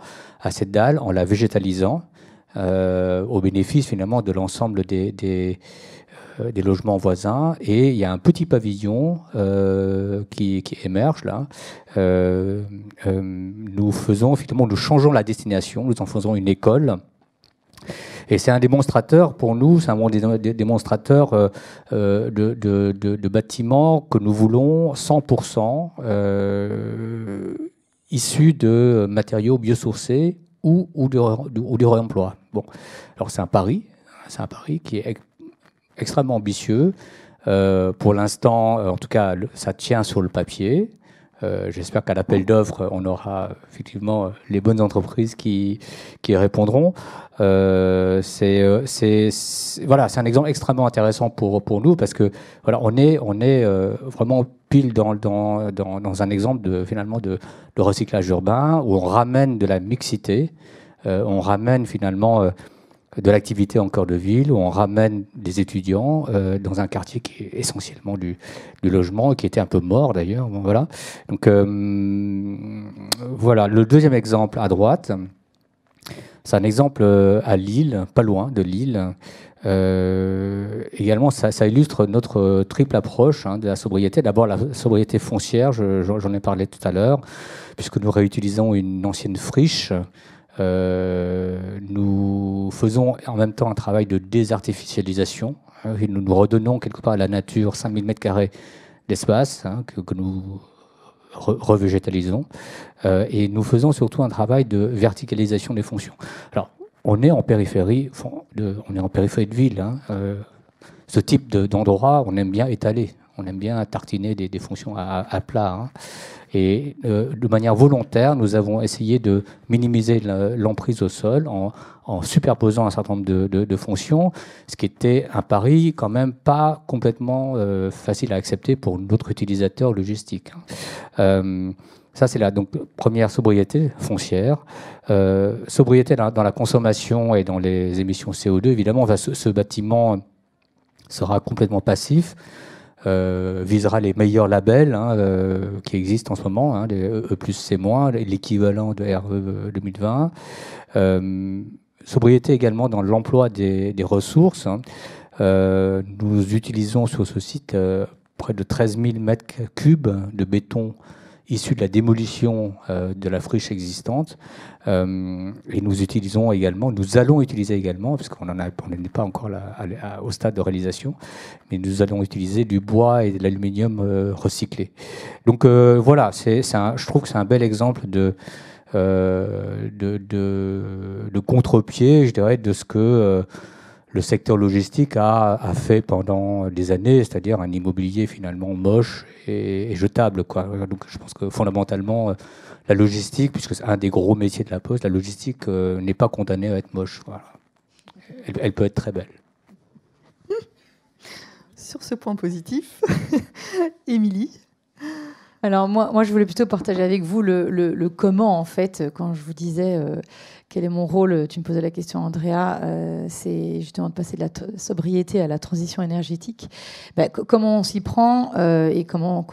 cette dalle en la végétalisant, au bénéfice finalement de l'ensemble des logements voisins. Et il y a un petit pavillon qui émerge là. Nous changeons la destination, nous en faisons une école. Et c'est un démonstrateur, pour nous, c'est un démonstrateur de bâtiments que nous voulons 100% issus de matériaux biosourcés ou du réemploi. Bon, alors c'est un pari qui est extrêmement ambitieux. Pour l'instant, en tout cas, ça tient sur le papier. J'espère qu'à l'appel d'offres, on aura effectivement les bonnes entreprises qui répondront. C'est un exemple extrêmement intéressant pour nous parce que voilà, on est vraiment pile dans un exemple de recyclage urbain où on ramène de la mixité, on ramène finalement de l'activité en cœur de ville, où on ramène des étudiants dans un quartier qui est essentiellement du logement, qui était un peu mort d'ailleurs. Bon, voilà. Donc voilà, le deuxième exemple à droite, c'est un exemple à Lille, pas loin de Lille. Également, ça illustre notre triple approche de la sobriété. D'abord, la sobriété foncière, j'en ai parlé tout à l'heure, puisque nous réutilisons une ancienne friche. Nous faisons en même temps un travail de désartificialisation. Nous redonnons quelque part à la nature 5000 m² d'espace que nous revégétalisons. Et nous faisons surtout un travail de verticalisation des fonctions. Alors, on est en périphérie de ville. Ce type d'endroit, on aime bien étaler. On aime bien tartiner des fonctions à plat. Et de manière volontaire, nous avons essayé de minimiser l'emprise au sol en superposant un certain nombre de fonctions, ce qui était un pari quand même pas complètement facile à accepter pour notre utilisateur logistique. Ça, c'est la première sobriété foncière. Sobriété dans la consommation et dans les émissions CO2, évidemment, ce bâtiment sera complètement passif. Visera les meilleurs labels qui existent en ce moment, les E+C-, l'équivalent de RE 2020. Sobriété également dans l'emploi des ressources. Nous utilisons sur ce site près de 13 000 m³ de béton issus de la démolition de la friche existante. Et nous allons utiliser également, parce qu'on n'est pas encore au stade de réalisation, mais nous allons utiliser du bois et de l'aluminium recyclé. Donc voilà, je trouve que c'est un bel exemple de contre-pied, je dirais, de ce que le secteur logistique a fait pendant des années, c'est-à-dire un immobilier finalement moche et jetable, quoi. Donc je pense que fondamentalement, la logistique, puisque c'est un des gros métiers de la Poste, la logistique n'est pas condamnée à être moche. Voilà. Elle peut être très belle. Sur ce point positif, Émilie. Alors moi, je voulais plutôt partager avec vous le comment, en fait, quand je vous disais quel est mon rôle. Tu me posais la question, Andrea, c'est justement de passer de la sobriété à la transition énergétique. Comment on s'y prend et comment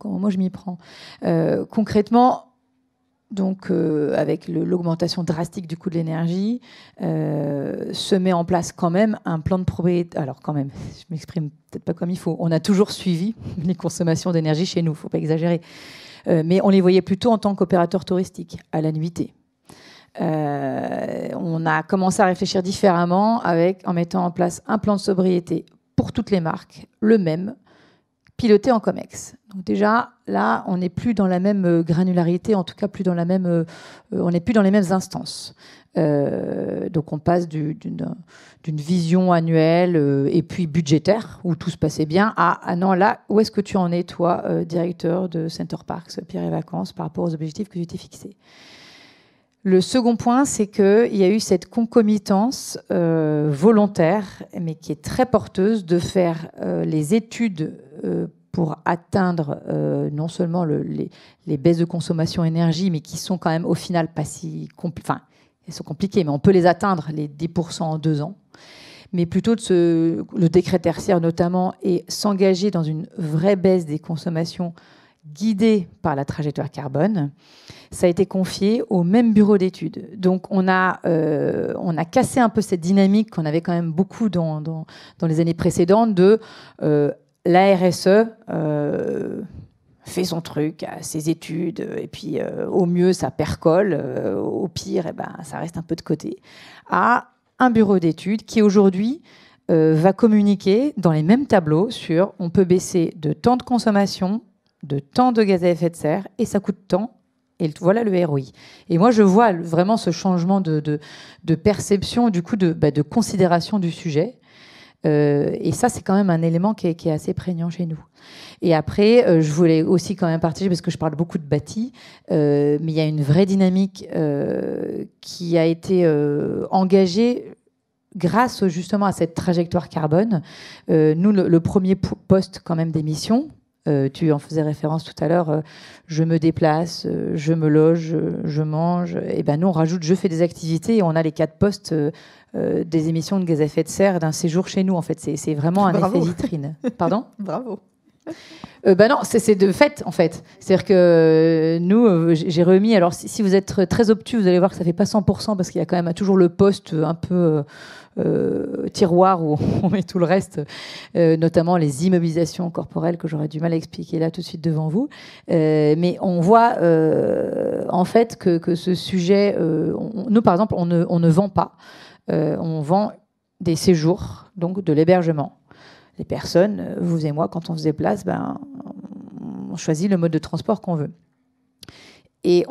moi je m'y prends. Concrètement, donc, avec l'augmentation drastique du coût de l'énergie, se met en place quand même un plan de propriété. Alors quand même, je m'exprime peut-être pas comme il faut. On a toujours suivi les consommations d'énergie chez nous, il ne faut pas exagérer. Mais on les voyait plutôt en tant qu'opérateur touristique, à la nuitée. On a commencé à réfléchir différemment en mettant en place un plan de sobriété pour toutes les marques, le même, piloté en COMEX. Donc déjà, là, on n'est plus dans la même granularité, en tout cas plus dans la même, on n'est plus dans les mêmes instances. Donc on passe d'une vision annuelle et puis budgétaire, où tout se passait bien, à non, là, où est-ce que tu en es, toi, directeur de Center Parcs, Pierre et Vacances, par rapport aux objectifs que tu t'es fixés. Le second point, c'est qu'il y a eu cette concomitance volontaire, mais qui est très porteuse, de faire les études pour atteindre non seulement les baisses de consommation énergie, mais qui sont quand même au final pas si compliquées. Enfin, elles sont compliquées, mais on peut les atteindre, les 10% en 2 ans. Mais plutôt le décret tertiaire notamment, et s'engager dans une vraie baisse des consommations guidée par la trajectoire carbone. Ça a été confié au même bureau d'études. Donc, on a cassé un peu cette dynamique qu'on avait quand même beaucoup dans les années précédentes de la RSE fait son truc, ses études, et puis au mieux, ça percole, au pire, ça reste un peu de côté, à un bureau d'études qui, aujourd'hui, va communiquer dans les mêmes tableaux sur on peut baisser de temps de consommation, de temps de gaz à effet de serre, et ça coûte tant. Et voilà le ROI. Et moi, je vois vraiment ce changement de perception, du coup, de considération du sujet. Et ça, c'est quand même un élément qui est assez prégnant chez nous. Et après, je voulais aussi quand même partager, parce que je parle beaucoup de bâti, mais il y a une vraie dynamique qui a été engagée grâce justement à cette trajectoire carbone. Nous, le premier poste quand même d'émission, tu en faisais référence tout à l'heure, je me déplace, je me loge, je mange. Et ben nous, on rajoute je fais des activités et on a les 4 postes des émissions de gaz à effet de serre d'un séjour chez nous. En fait, c'est vraiment un effet vitrine. Pardon ? Bravo. Non, c'est de fait, en fait. C'est-à-dire que nous, j'ai remis... Alors, si vous êtes très obtus, vous allez voir que ça ne fait pas 100%, parce qu'il y a quand même toujours le poste un peu tiroir où on met tout le reste, notamment les immobilisations corporelles, que j'aurais du mal à expliquer là tout de suite devant vous. Mais on voit, en fait, que ce sujet... nous, par exemple, on ne vend pas. On vend des séjours, donc de l'hébergement. Les personnes, vous et moi, quand on se déplace, on choisit le mode de transport qu'on veut. Et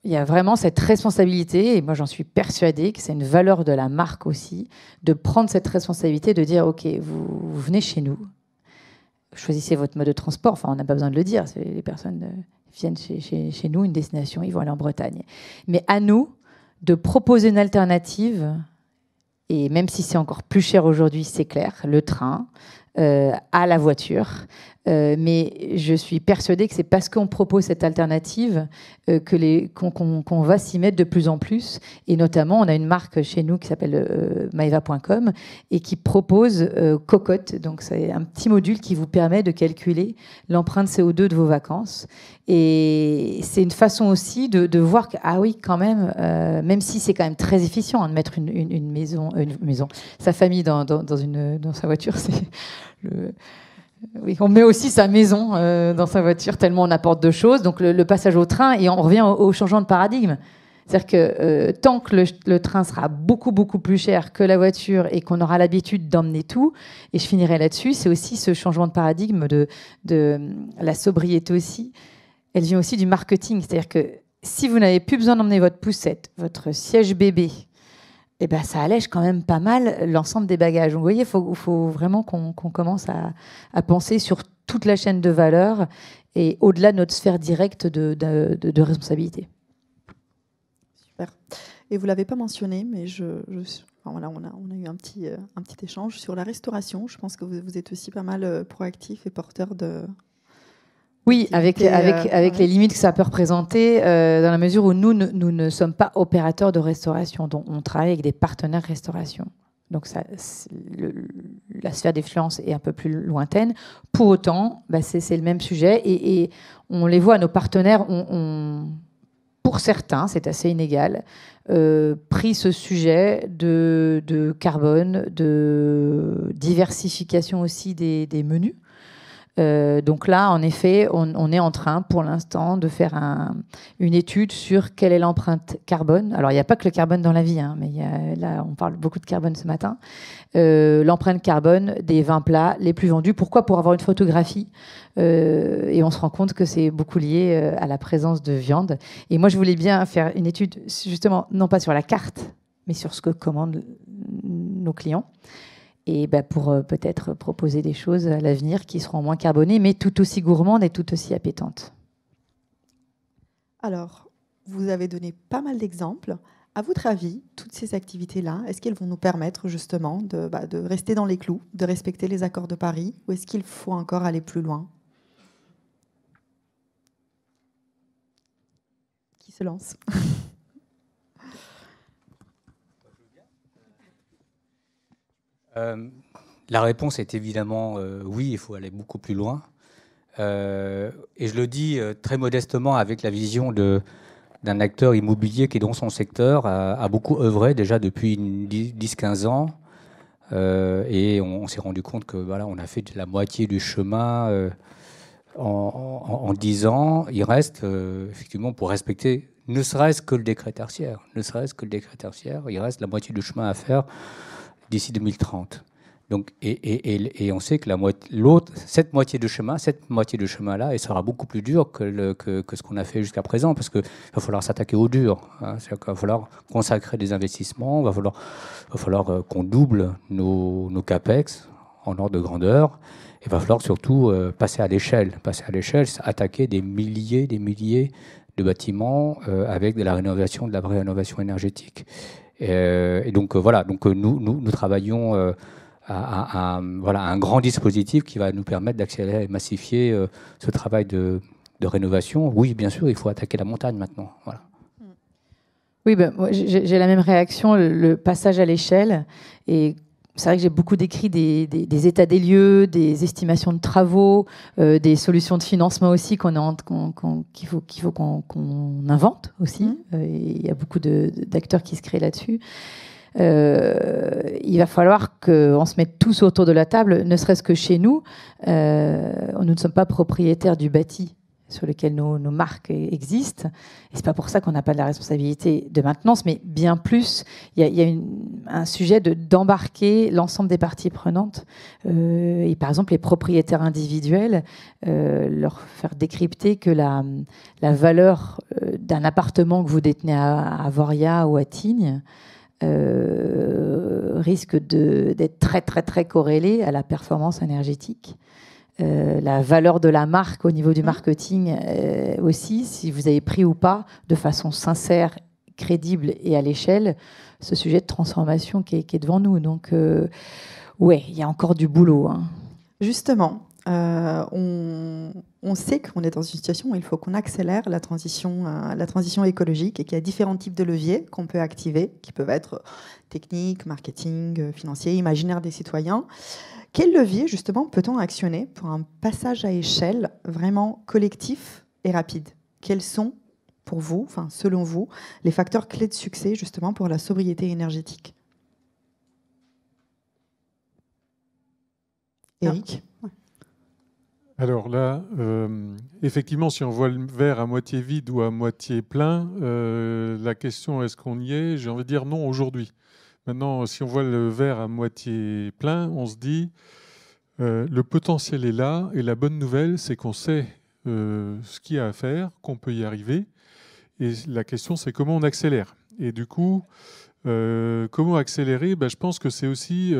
il y a vraiment cette responsabilité, et moi j'en suis persuadée que c'est une valeur de la marque aussi, de prendre cette responsabilité, de dire, OK, vous venez chez nous, choisissez votre mode de transport, enfin on n'a pas besoin de le dire, les personnes viennent chez nous, une destination, ils vont aller en Bretagne. Mais à nous de proposer une alternative. Et même si c'est encore plus cher aujourd'hui, c'est clair, le train, à la voiture. Mais je suis persuadée que c'est parce qu'on propose cette alternative qu'on va s'y mettre de plus en plus. Et notamment, on a une marque chez nous qui s'appelle maeva.com et qui propose Cocotte. Donc, c'est un petit module qui vous permet de calculer l'empreinte CO2 de vos vacances. Et c'est une façon aussi de voir que, ah oui, quand même si c'est quand même très efficient de mettre une maison, sa famille dans sa voiture, oui, on met aussi sa maison dans sa voiture, tellement on apporte de choses. Donc le passage au train, et on revient au changement de paradigme. C'est-à-dire que tant que le train sera beaucoup, beaucoup plus cher que la voiture et qu'on aura l'habitude d'emmener tout, et je finirai là-dessus, c'est aussi ce changement de paradigme de la sobriété aussi. Elle vient aussi du marketing. C'est-à-dire que si vous n'avez plus besoin d'emmener votre poussette, votre siège bébé, eh ben, ça allège quand même pas mal l'ensemble des bagages. Donc, vous voyez, il faut vraiment qu'on commence à penser sur toute la chaîne de valeur et au-delà de notre sphère directe de responsabilité. Super. Et vous ne l'avez pas mentionné, mais voilà, on a eu un petit échange sur la restauration. Je pense que vous êtes aussi pas mal proactif et porteur Oui, avec les limites que ça peut représenter, dans la mesure où nous ne sommes pas opérateurs de restauration, donc on travaille avec des partenaires restauration. Donc la sphère d'influence est un peu plus lointaine. Pour autant, c'est le même sujet et on les voit, nos partenaires pour certains, c'est assez inégal, pris ce sujet de carbone, de diversification aussi des menus. Donc là, en effet, on est en train, pour l'instant, de faire une étude sur quelle est l'empreinte carbone. Alors, il n'y a pas que le carbone dans la vie, hein, mais là, on parle beaucoup de carbone ce matin. L'empreinte carbone des vins plats les plus vendus. Pourquoi ? Pour avoir une photographie. Et on se rend compte que c'est beaucoup lié à la présence de viande. Et moi, je voulais bien faire une étude, justement, non pas sur la carte, mais sur ce que commandent nos clients. Et pour peut-être proposer des choses à l'avenir qui seront moins carbonées, mais tout aussi gourmandes et tout aussi appétantes. Alors, vous avez donné pas mal d'exemples. À votre avis, toutes ces activités-là, est-ce qu'elles vont nous permettre justement de rester dans les clous, de respecter les accords de Paris, ou est-ce qu'il faut encore aller plus loin ? Qui se lance ? La réponse est évidemment oui, il faut aller beaucoup plus loin. Et je le dis très modestement avec la vision d'un acteur immobilier qui, dans son secteur, a beaucoup œuvré déjà depuis 10-15 ans. Et on s'est rendu compte que voilà, on a fait la moitié du chemin en 10 ans. Il reste, effectivement, pour respecter ne serait-ce que le décret tertiaire, il reste la moitié du chemin à faire d'ici 2030. Donc, et on sait que cette moitié de chemin-là, elle sera beaucoup plus dure que ce qu'on a fait jusqu'à présent, parce qu'il va falloir s'attaquer au dur. Hein. Il va falloir consacrer des investissements, il va falloir qu'on double nos CAPEX en ordre de grandeur. Il va falloir surtout passer à l'échelle. C'est attaquer des milliers de bâtiments avec de la rénovation, de la vraie rénovation énergétique. Et donc voilà, nous travaillons à un grand dispositif qui va nous permettre d'accélérer et massifier ce travail de rénovation. Oui, bien sûr, il faut attaquer la montagne maintenant. Voilà. Oui, moi, j'ai la même réaction, le passage à l'échelle. Et c'est vrai que j'ai beaucoup décrit des états des lieux, des estimations de travaux, des solutions de financement aussi qu'il faut qu'on invente aussi. Il y a beaucoup d'acteurs qui se créent là-dessus. Il va falloir qu'on se mette tous autour de la table, ne serait-ce que chez nous. Nous ne sommes pas propriétaires du bâti sur lequel nos marques existent. Et c'est pas pour ça qu'on n'a pas de la responsabilité de maintenance, mais bien plus, il y a un sujet d'embarquer l'ensemble des parties prenantes. Et par exemple, les propriétaires individuels, leur faire décrypter que la valeur d'un appartement que vous détenez à Voria ou à Tignes risque d'être très, très, très corrélée à la performance énergétique. La valeur de la marque au niveau du marketing aussi, si vous avez pris ou pas, de façon sincère, crédible et à l'échelle, ce sujet de transformation qui est devant nous. Donc, ouais, il y a encore du boulot. Hein. Justement, on sait qu'on est dans une situation où il faut qu'on accélère la transition écologique et qu'il y a différents types de leviers qu'on peut activer, qui peuvent être techniques, marketing, financiers, imaginaires des citoyens. Quel levier, justement, peut-on actionner pour un passage à échelle vraiment collectif et rapide ? Quels sont, pour vous, selon vous, les facteurs clés de succès, justement, pour la sobriété énergétique ? Eric ? Alors là, effectivement, si on voit le verre à moitié vide ou à moitié plein, la question est-ce qu'on y est ? J'ai envie de dire non aujourd'hui. Maintenant, si on voit le verre à moitié plein, on se dit le potentiel est là et la bonne nouvelle, c'est qu'on sait ce qu'il y a à faire, qu'on peut y arriver. Et la question, c'est comment on accélère. Et du coup, comment accélérer ? Je pense que c'est aussi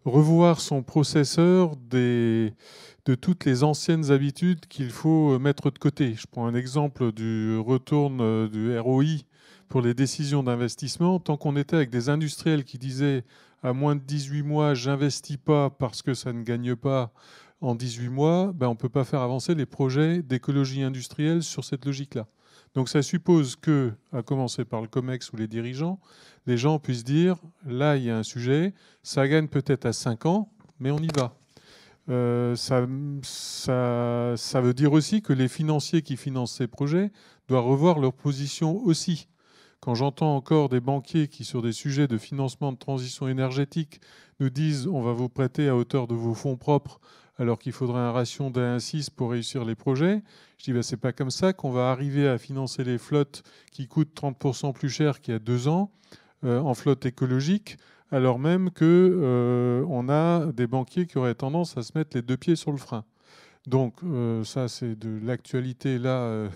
revoir son processeur de toutes les anciennes habitudes qu'il faut mettre de côté. Je prends un exemple du retour du ROI pour les décisions d'investissement. Tant qu'on était avec des industriels qui disaient à moins de 18 mois, j'investis pas parce que ça ne gagne pas en 18 mois, on ne peut pas faire avancer les projets d'écologie industrielle sur cette logique-là. Donc ça suppose que, à commencer par le COMEX ou les dirigeants, les gens puissent dire, là, il y a un sujet, ça gagne peut-être à 5 ans, mais on y va. Ça veut dire aussi que les financiers qui financent ces projets doivent revoir leur position aussi. Quand j'entends encore des banquiers qui, sur des sujets de financement de transition énergétique, nous disent on va vous prêter à hauteur de vos fonds propres alors qu'il faudrait un ratio d'1,6 pour réussir les projets, je dis c'est pas comme ça qu'on va arriver à financer les flottes qui coûtent 30% plus cher qu'il y a 2 ans en flotte écologique, alors même qu'on a des banquiers qui auraient tendance à se mettre les 2 pieds sur le frein. Donc ça, c'est de l'actualité là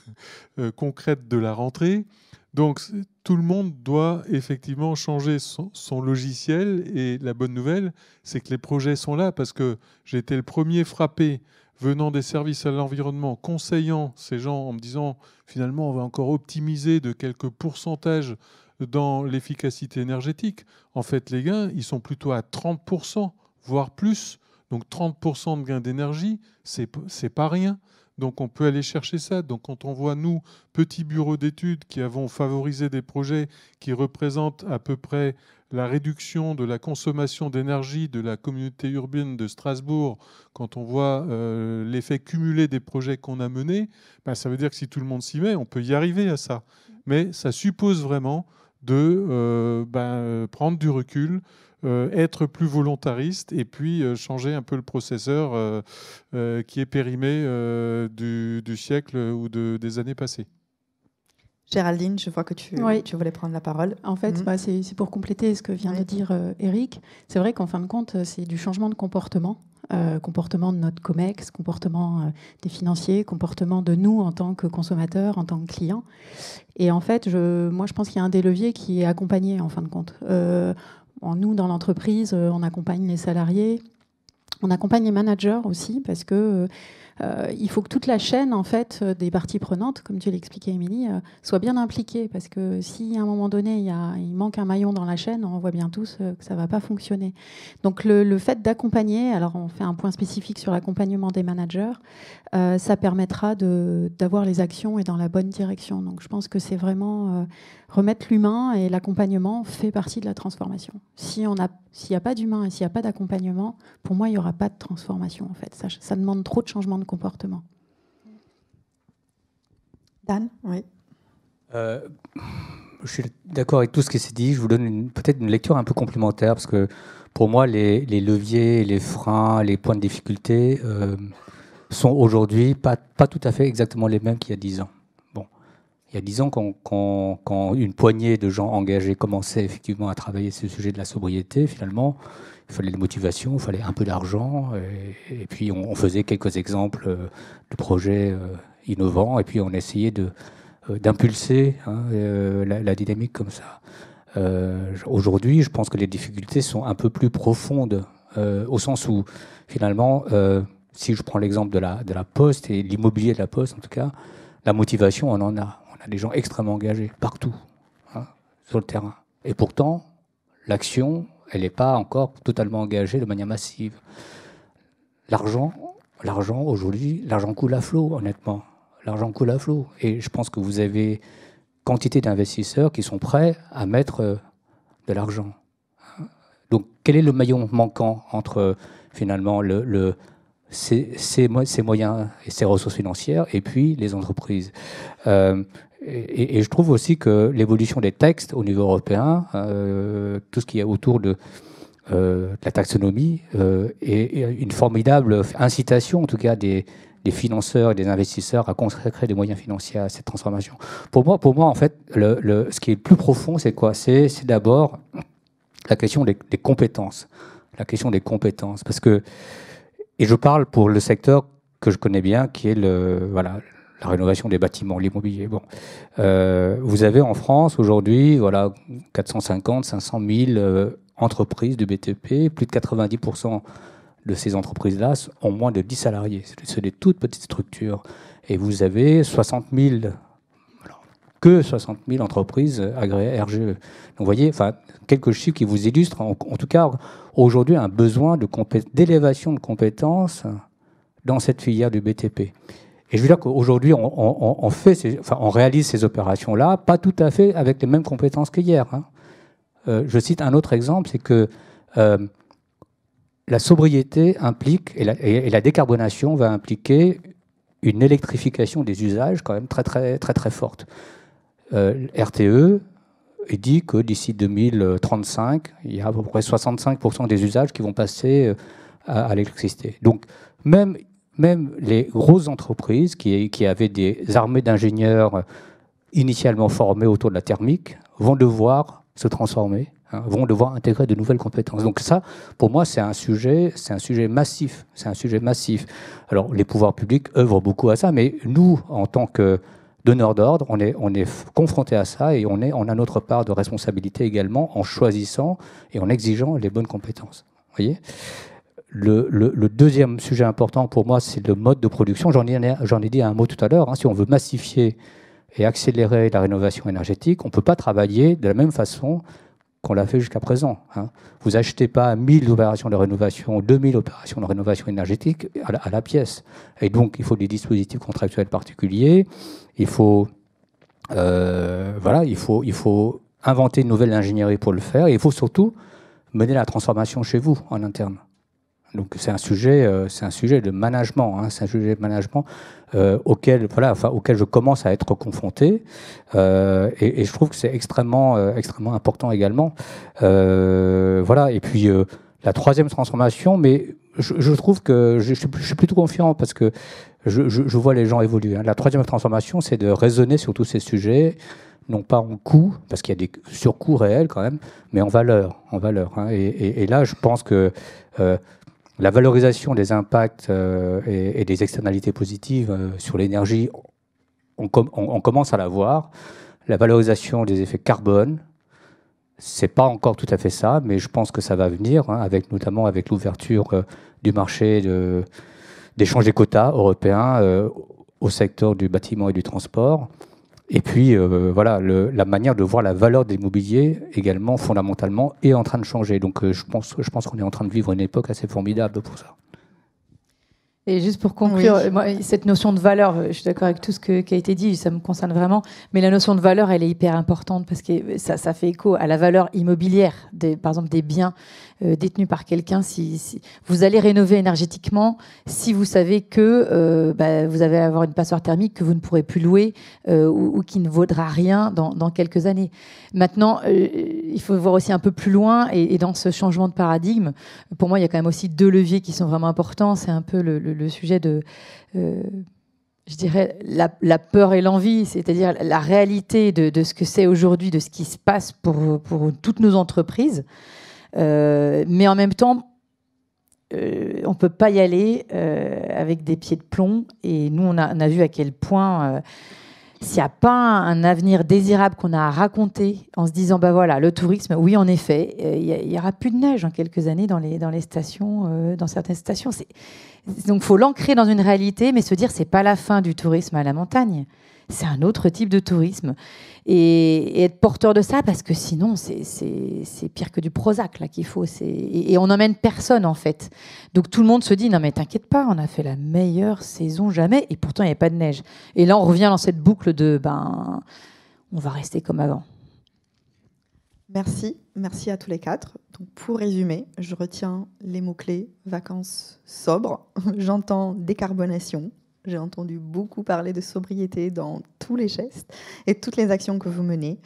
concrète de la rentrée. Donc tout le monde doit effectivement changer son logiciel. Et la bonne nouvelle, c'est que les projets sont là, parce que j'ai été le premier frappé venant des services à l'environnement, conseillant ces gens en me disant finalement on va encore optimiser de quelques pourcentages dans l'efficacité énergétique. En fait, les gains, ils sont plutôt à 30%, voire plus. Donc 30% de gains d'énergie, c'est pas rien. Donc on peut aller chercher ça. Donc quand on voit, nous, petits bureaux d'études qui avons favorisé des projets qui représentent à peu près la réduction de la consommation d'énergie de la communauté urbaine de Strasbourg, quand on voit l'effet cumulé des projets qu'on a menés, ça veut dire que si tout le monde s'y met, on peut y arriver à ça. Mais ça suppose vraiment de prendre du recul, être plus volontariste et puis changer un peu le processeur qui est périmé du siècle ou des années passées. Géraldine, je vois que tu voulais prendre la parole. En fait, c'est pour compléter ce que vient de dire Eric. C'est vrai qu'en fin de compte, c'est du changement de comportement. Comportement de notre COMEX, comportement des financiers, comportement de nous en tant que consommateurs, en tant que clients. Et en fait, moi, je pense qu'il y a un des leviers qui est accompagné, en fin de compte. Nous, dans l'entreprise, on accompagne les salariés, on accompagne les managers aussi, parce que il faut que toute la chaîne, en fait, des parties prenantes, comme tu l'expliquais, Émilie, soit bien impliquée. Parce que si à un moment donné, il manque un maillon dans la chaîne, on voit bien tous que ça ne va pas fonctionner. Donc le fait d'accompagner, alors on fait un point spécifique sur l'accompagnement des managers, ça permettra d'avoir les actions et dans la bonne direction. Donc je pense que c'est vraiment remettre l'humain, et l'accompagnement fait partie de la transformation. S'il n'y a pas d'humain et s'il n'y a pas d'accompagnement, pour moi, il n'y aura pas de transformation, en fait. Ça demande trop de changements de comportement. Dan, oui. Je suis d'accord avec tout ce qui s'est dit. Je vous donne peut-être une lecture un peu complémentaire, parce que pour moi, les leviers, les freins, les points de difficulté sont aujourd'hui pas tout à fait exactement les mêmes qu'il y a 10 ans. Bon, il y a 10 ans, quand une poignée de gens engagés commençaient effectivement à travailler sur le sujet de la sobriété, finalement, il fallait de motivation, il fallait un peu d'argent, et puis on faisait quelques exemples de projets innovants, et puis on essayait d'impulser la dynamique comme ça. Aujourd'hui, je pense que les difficultés sont un peu plus profondes, au sens où, finalement, si je prends l'exemple de la Poste, et l'immobilier de la Poste en tout cas, la motivation, on en a. On a des gens extrêmement engagés, partout, sur le terrain. Et pourtant, l'action, elle n'est pas encore totalement engagée de manière massive. L'argent aujourd'hui, l'argent coule à flot, honnêtement. L'argent coule à flot. Et je pense que vous avez quantité d'investisseurs qui sont prêts à mettre de l'argent. Donc, quel est le maillon manquant entre, finalement, ces moyens et ces ressources financières et puis les entreprises? Et je trouve aussi que l'évolution des textes au niveau européen, tout ce qu'il y a autour de la taxonomie, est une formidable incitation, en tout cas, des financeurs et des investisseurs à consacrer des moyens financiers à cette transformation. Pour moi en fait, ce qui est le plus profond, c'est quoi? C'est d'abord la question des compétences. La question des compétences. Parce que, et je parle pour le secteur que je connais bien, qui est la rénovation des bâtiments, l'immobilier. Bon. Vous avez en France aujourd'hui 450, 500 000 entreprises de BTP. Plus de 90% de ces entreprises-là ont moins de 10 salariés. C'est des toutes petites structures. Et vous avez 60 000 entreprises agréées RGE. Donc vous voyez, quelques chiffres qui vous illustrent, en tout cas, aujourd'hui, un besoin d'élévation de compétences dans cette filière du BTP. Et je veux dire qu'aujourd'hui, on réalise ces opérations-là, pas tout à fait avec les mêmes compétences qu'hier. Hein. Je cite un autre exemple, c'est que la sobriété implique, et la décarbonation va impliquer une électrification des usages quand même très, très, très, très forte. RTE dit que d'ici 2035, il y a à peu près 65% des usages qui vont passer à l'électricité. Donc, même les grosses entreprises qui avaient des armées d'ingénieurs initialement formés autour de la thermique vont devoir se transformer, hein, vont devoir intégrer de nouvelles compétences. Donc ça, pour moi, c'est un sujet massif. C'est un sujet massif. Alors, les pouvoirs publics œuvrent beaucoup à ça, mais nous, en tant que donneurs d'ordre, on est confrontés à ça et on a notre part de responsabilité également en choisissant et en exigeant les bonnes compétences. Vous voyez ? Le deuxième sujet important pour moi, c'est le mode de production. J'en ai dit un mot tout à l'heure. Hein, si on veut massifier et accélérer la rénovation énergétique, on ne peut pas travailler de la même façon qu'on l'a fait jusqu'à présent. Hein. Vous n'achetez pas 1000 opérations de rénovation, 2000 opérations de rénovation énergétique à la pièce. Et donc, il faut des dispositifs contractuels particuliers. Il faut inventer une nouvelle ingénierie pour le faire. Et il faut surtout mener la transformation chez vous, en interne. Donc c'est un sujet de management, hein, c'est un sujet de management auquel je commence à être confronté, et je trouve que c'est extrêmement important également. Et puis la troisième transformation, mais je trouve que je suis plutôt confiant parce que je vois les gens évoluer. Hein. La troisième transformation, c'est de raisonner sur tous ces sujets, non pas en coûts, parce qu'il y a des surcoûts réels quand même, mais en valeur. Hein. Et là, je pense que la valorisation des impacts et des externalités positives sur l'énergie, on commence à la voir. La valorisation des effets carbone, c'est pas encore tout à fait ça, mais je pense que ça va venir, hein, notamment avec l'ouverture du marché d'échange des quotas européens au secteur du bâtiment et du transport. Et puis, la manière de voir la valeur de l'immobilier également, fondamentalement, est en train de changer. Donc, je pense qu'on est en train de vivre une époque assez formidable pour ça. Et juste pour conclure, moi, cette notion de valeur, je suis d'accord avec tout ce qui a été dit, ça me concerne vraiment, mais la notion de valeur, elle est hyper importante parce que ça fait écho à la valeur immobilière, par exemple des biens détenus par quelqu'un. Si vous allez rénover énergétiquement, si vous savez que vous allez avoir une passoire thermique que vous ne pourrez plus louer ou qui ne vaudra rien dans quelques années. Maintenant, il faut voir aussi un peu plus loin et dans ce changement de paradigme, pour moi, il y a quand même aussi deux leviers qui sont vraiment importants. C'est un peu le sujet de, je dirais, la peur et l'envie, c'est-à-dire la réalité de ce que c'est aujourd'hui, de ce qui se passe pour toutes nos entreprises. Mais en même temps, on ne peut pas y aller avec des pieds de plomb. Et nous, on a vu à quel point... s'il n'y a pas un avenir désirable qu'on a à raconter en se disant, le tourisme, oui, en effet, il n'y aura plus de neige en quelques années dans les stations, dans certaines stations. Donc, il faut l'ancrer dans une réalité, mais se dire, c'est pas la fin du tourisme à la montagne. C'est un autre type de tourisme. Et être porteur de ça, parce que sinon, c'est pire que du Prozac là, qu'il faut. Et on n'emmène personne, en fait. Donc tout le monde se dit, non mais t'inquiète pas, on a fait la meilleure saison jamais, et pourtant il n'y a pas de neige. Et là, on revient dans cette boucle de, on va rester comme avant. Merci à tous les quatre. Donc, pour résumer, je retiens les mots-clés, vacances sobres, j'entends décarbonation. J'ai entendu beaucoup parler de sobriété dans tous les gestes et toutes les actions que vous menez.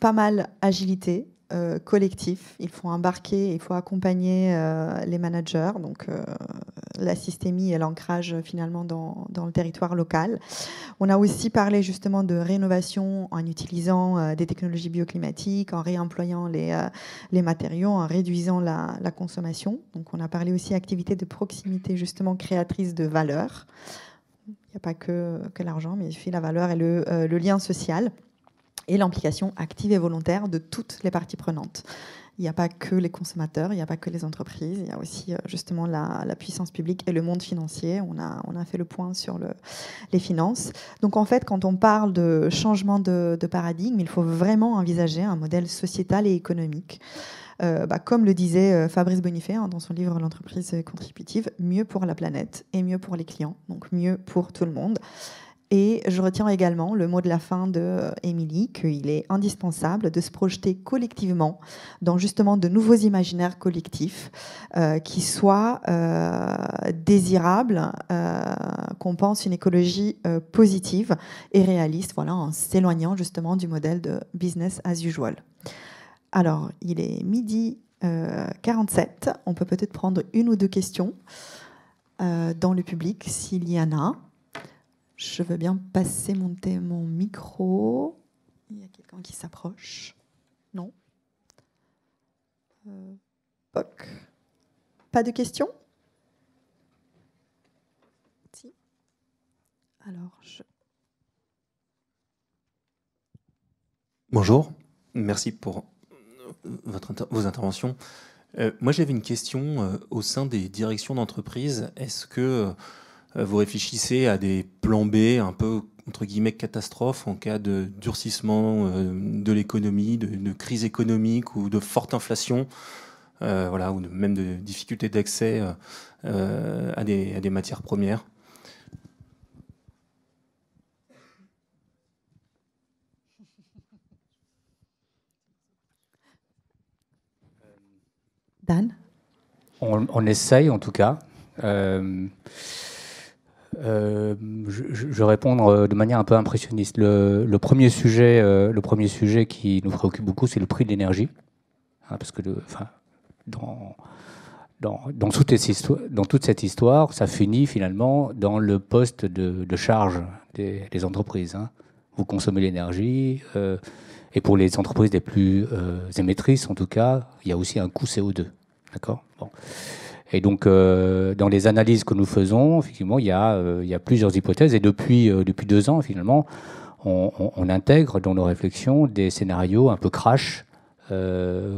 Pas mal agilité, collectif. Il faut embarquer, il faut accompagner les managers, donc la systémie et l'ancrage finalement dans le territoire local. On a aussi parlé justement de rénovation en utilisant des technologies bioclimatiques, en réemployant les matériaux, en réduisant la consommation. Donc on a parlé aussi activité de proximité justement créatrice de valeur. Il n'y a pas que l'argent, mais aussi la valeur et le lien social et l'implication active et volontaire de toutes les parties prenantes. Il n'y a pas que les consommateurs, il n'y a pas que les entreprises, il y a aussi justement la puissance publique et le monde financier. On a fait le point sur les finances. Donc en fait, quand on parle de changement de paradigme, il faut vraiment envisager un modèle sociétal et économique comme le disait Fabrice Bonifay dans son livre L'entreprise contributive, mieux pour la planète et mieux pour les clients, donc mieux pour tout le monde. Et je retiens également le mot de la fin de Émilie, qu'il est indispensable de se projeter collectivement dans justement de nouveaux imaginaires collectifs qui soient désirables, qu'on pense une écologie positive et réaliste, voilà, en s'éloignant justement du modèle de business as usual. Alors, il est 12h47, on peut peut-être prendre une ou deux questions dans le public s'il y en a. Je veux bien monter mon micro. Il y a quelqu'un qui s'approche. Non. Pas de questions? Si. Alors, Bonjour, merci pour vos interventions. Moi, j'avais une question au sein des directions d'entreprise. Est-ce que vous réfléchissez à des plans B un peu, entre guillemets, catastrophes en cas de durcissement de l'économie, de crise économique ou de forte inflation, voilà, ou même de difficultés d'accès à des matières premières? Dan? On essaye en tout cas. Je vais répondre de manière un peu impressionniste. Le premier sujet qui nous préoccupe beaucoup, c'est le prix de l'énergie. Parce que dans toute cette histoire, ça finit finalement dans le poste de charge des entreprises. Vous consommez l'énergie, et pour les entreprises les plus émettrices, en tout cas, il y a aussi un coût CO2. D'accord ? Bon. Et donc, dans les analyses que nous faisons, effectivement, il y a plusieurs hypothèses. Et depuis 2 ans, finalement, on intègre dans nos réflexions des scénarios un peu crash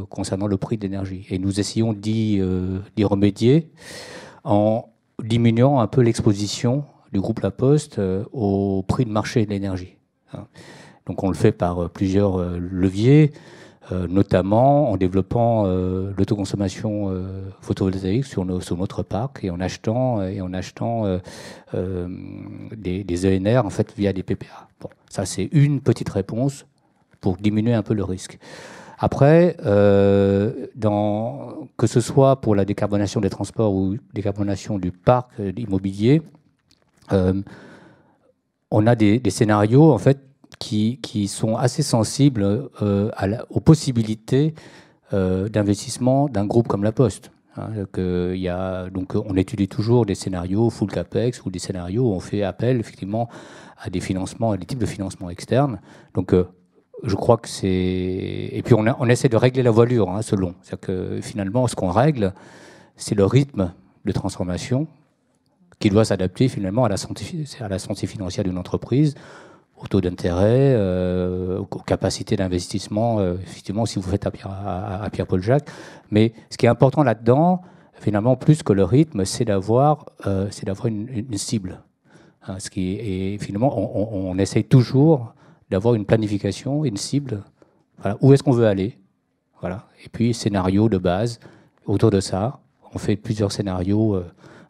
concernant le prix de l'énergie. Et nous essayons d'y remédier en diminuant un peu l'exposition du groupe La Poste au prix de marché de l'énergie. Donc, on le fait par plusieurs leviers. Notamment en développant l'autoconsommation photovoltaïque sur notre parc et en achetant des ENR en fait via des PPA. Bon, ça c'est une petite réponse pour diminuer un peu le risque. Après, que ce soit pour la décarbonation des transports ou décarbonation du parc immobilier, on a des scénarios en fait qui sont assez sensibles aux possibilités d'investissement d'un groupe comme La Poste. Donc on étudie toujours des scénarios full capex ou des scénarios où on fait appel effectivement à des financements, à des types de financements externes. Donc je crois que c'est... Et puis on essaie de régler la voilure selon. C'est-à-dire que finalement ce qu'on règle, c'est le rythme de transformation qui doit s'adapter finalement à la santé financière d'une entreprise, au taux d'intérêt, aux capacités d'investissement, effectivement, si vous faites à Pierre-Paul Jacques. Mais ce qui est important là-dedans, finalement, plus que le rythme, c'est d'avoir une cible. Et finalement, on essaye toujours d'avoir une planification, une cible. Voilà, où est-ce qu'on veut aller? Voilà. Et puis, scénario de base. Autour de ça, on fait plusieurs scénarios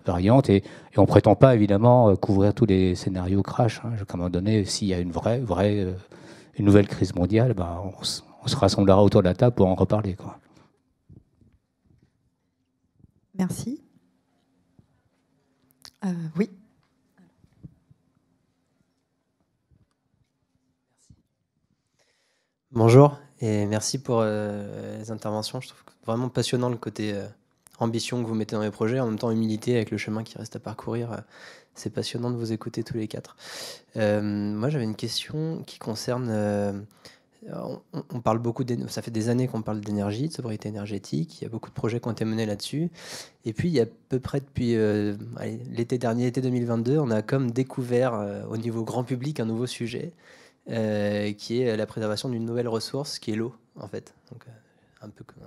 variantes et on ne prétend pas évidemment couvrir tous les scénarios crash. À un moment donné, s'il y a une nouvelle crise mondiale, on se rassemblera autour de la table pour en reparler, quoi. Merci. Oui. Bonjour et merci pour les interventions. Je trouve vraiment passionnant le côté ambition que vous mettez dans les projets, en même temps humilité avec le chemin qui reste à parcourir. C'est passionnant de vous écouter tous les quatre. Moi, j'avais une question qui concerne... on parle beaucoup, ça fait des années qu'on parle d'énergie, de sobriété énergétique. Il y a beaucoup de projets qui ont été menés là-dessus. Et puis, il y a à peu près depuis l'été dernier, l'été 2022, on a comme découvert au niveau grand public un nouveau sujet qui est la préservation d'une nouvelle ressource, qui est l'eau, en fait. Donc, un peu comme...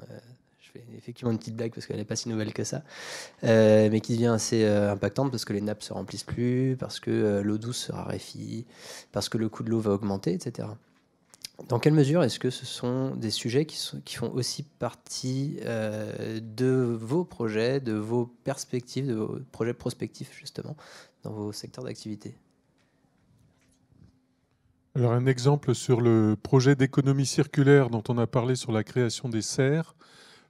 je fais effectivement une petite blague parce qu'elle n'est pas si nouvelle que ça, mais qui devient assez impactante parce que les nappes se remplissent plus, parce que l'eau douce se raréfie, parce que le coût de l'eau va augmenter, etc. Dans quelle mesure est-ce que ce sont des sujets qui font aussi partie de vos projets, de vos perspectives, de vos projets prospectifs, justement, dans vos secteurs d'activité? Alors, un exemple sur le projet d'économie circulaire dont on a parlé sur la création des serres.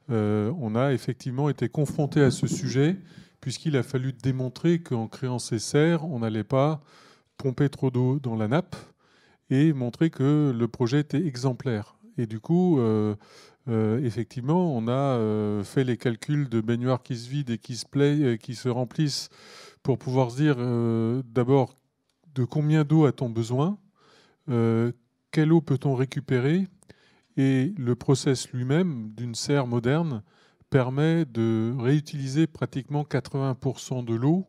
On a effectivement été confronté à ce sujet, puisqu'il a fallu démontrer qu'en créant ces serres, on n'allait pas pomper trop d'eau dans la nappe, et montrer que le projet était exemplaire. Et du coup, effectivement, on a fait les calculs de baignoires qui se vident et qui se remplissent pour pouvoir se dire d'abord de combien d'eau a-t-on besoin, quelle eau peut-on récupérer, et le process lui-même d'une serre moderne permet de réutiliser pratiquement 80% de l'eau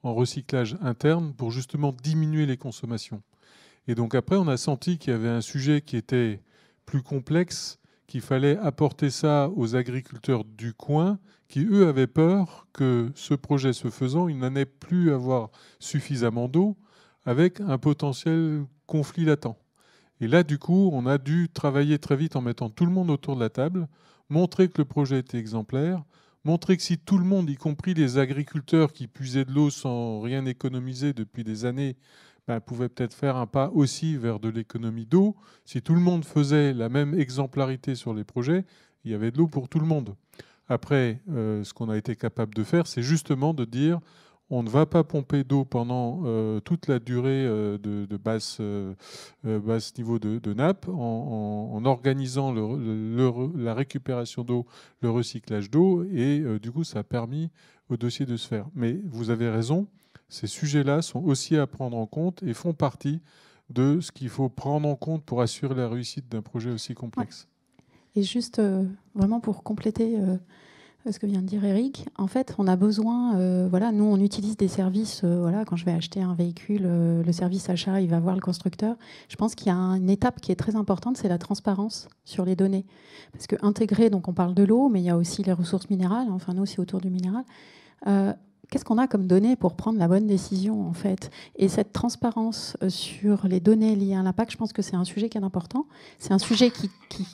en recyclage interne pour justement diminuer les consommations. Et donc après, on a senti qu'il y avait un sujet qui était plus complexe, qu'il fallait apporter ça aux agriculteurs du coin, qui, eux, avaient peur que ce projet se faisant, ils n'en aient plus à avoir suffisamment d'eau, avec un potentiel conflit latent. Et là, du coup, on a dû travailler très vite en mettant tout le monde autour de la table, montrer que le projet était exemplaire, montrer que si tout le monde, y compris les agriculteurs qui puisaient de l'eau sans rien économiser depuis des années, pouvait peut-être faire un pas aussi vers de l'économie d'eau. Si tout le monde faisait la même exemplarité sur les projets, il y avait de l'eau pour tout le monde. Après, ce qu'on a été capable de faire, c'est justement de dire on ne va pas pomper d'eau pendant toute la durée de basse niveau de nappe, en organisant la récupération d'eau, le recyclage d'eau, et du coup, ça a permis au dossier de se faire. Mais vous avez raison, ces sujets-là sont aussi à prendre en compte et font partie de ce qu'il faut prendre en compte pour assurer la réussite d'un projet aussi complexe. Ouais. Et juste vraiment pour compléter ce que vient de dire Eric, en fait, on a besoin, nous on utilise des services, quand je vais acheter un véhicule, le service achat, il va voir le constructeur. Je pense qu'il y a une étape qui est très importante, c'est la transparence sur les données. Parce que intégrer, donc on parle de l'eau, mais il y a aussi les ressources minérales, enfin nous c'est autour du minéral. Qu'est-ce qu'on a comme données pour prendre la bonne décision, en fait? Et cette transparence sur les données liées à l'impact, je pense que c'est un sujet qui est important. C'est un sujet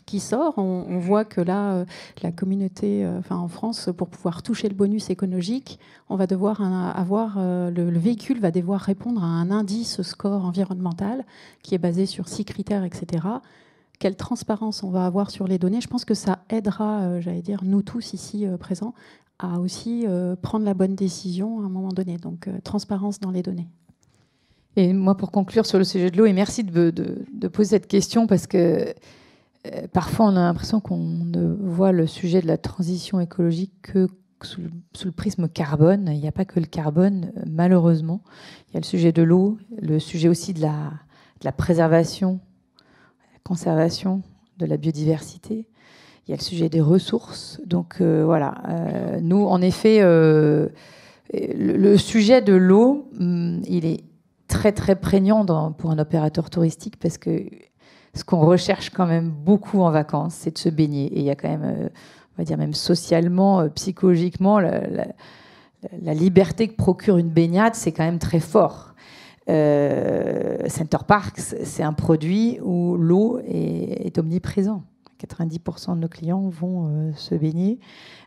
qui sort. On voit que là, la communauté, en France, pour pouvoir toucher le bonus écologique, on va devoir avoir le véhicule va devoir répondre à un indice score environnemental qui est basé sur 6 critères, etc. Quelle transparence on va avoir sur les données? Je pense que ça aidera, nous tous ici présents, à aussi prendre la bonne décision à un moment donné. Donc, transparence dans les données. Et moi, pour conclure sur le sujet de l'eau, et merci de poser cette question, parce que parfois, on a l'impression qu'on ne voit le sujet de la transition écologique que sous le prisme carbone. Il n'y a pas que le carbone, malheureusement. Il y a le sujet de l'eau, le sujet aussi de la préservation, la conservation de la biodiversité. Il y a le sujet des ressources. Donc nous, en effet, le sujet de l'eau, il est très très prégnant pour un opérateur touristique, parce que ce qu'on recherche quand même beaucoup en vacances, c'est de se baigner. Et il y a quand même, on va dire même socialement, psychologiquement, la liberté que procure une baignade, c'est quand même très fort. Center Parcs, c'est un produit où l'eau est omniprésent. 90% de nos clients vont se baigner.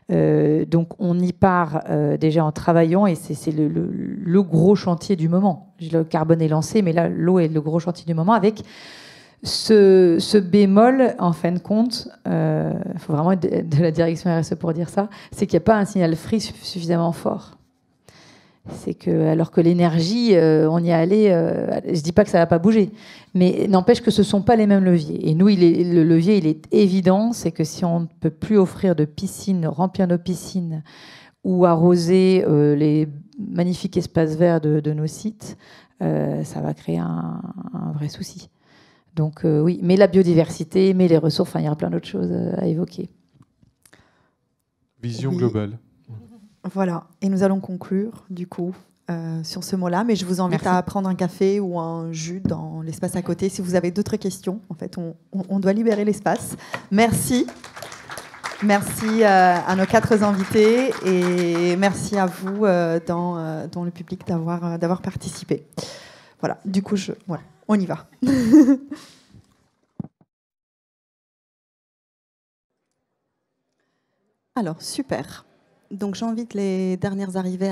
Donc, on y part déjà en travaillant, et c'est le gros chantier du moment. Le carbone est lancé, mais là, l'eau est le gros chantier du moment, avec ce bémol, en fin de compte, il faut vraiment être de la direction RSE pour dire ça, c'est qu'il n'y a pas un signal free suffisamment fort. C'est que, alors que l'énergie, on y est allé, je ne dis pas que ça ne va pas bouger, mais n'empêche que ce ne sont pas les mêmes leviers. Et nous, le levier, il est évident, c'est que si on ne peut plus offrir de piscines, remplir nos piscines ou arroser les magnifiques espaces verts de nos sites, ça va créer un vrai souci. Donc oui, mais la biodiversité, mais les ressources, il y aura plein d'autres choses à évoquer. Vision globale. Voilà, et nous allons conclure du coup sur ce mot-là, mais je vous invite à prendre un café ou un jus dans l'espace à côté si vous avez d'autres questions. En fait, on doit libérer l'espace. Merci. Merci à nos 4 invités, et merci à vous dans le public d'avoir participé. Voilà, du coup, on y va. Alors, super. Donc, j'invite les dernières arrivées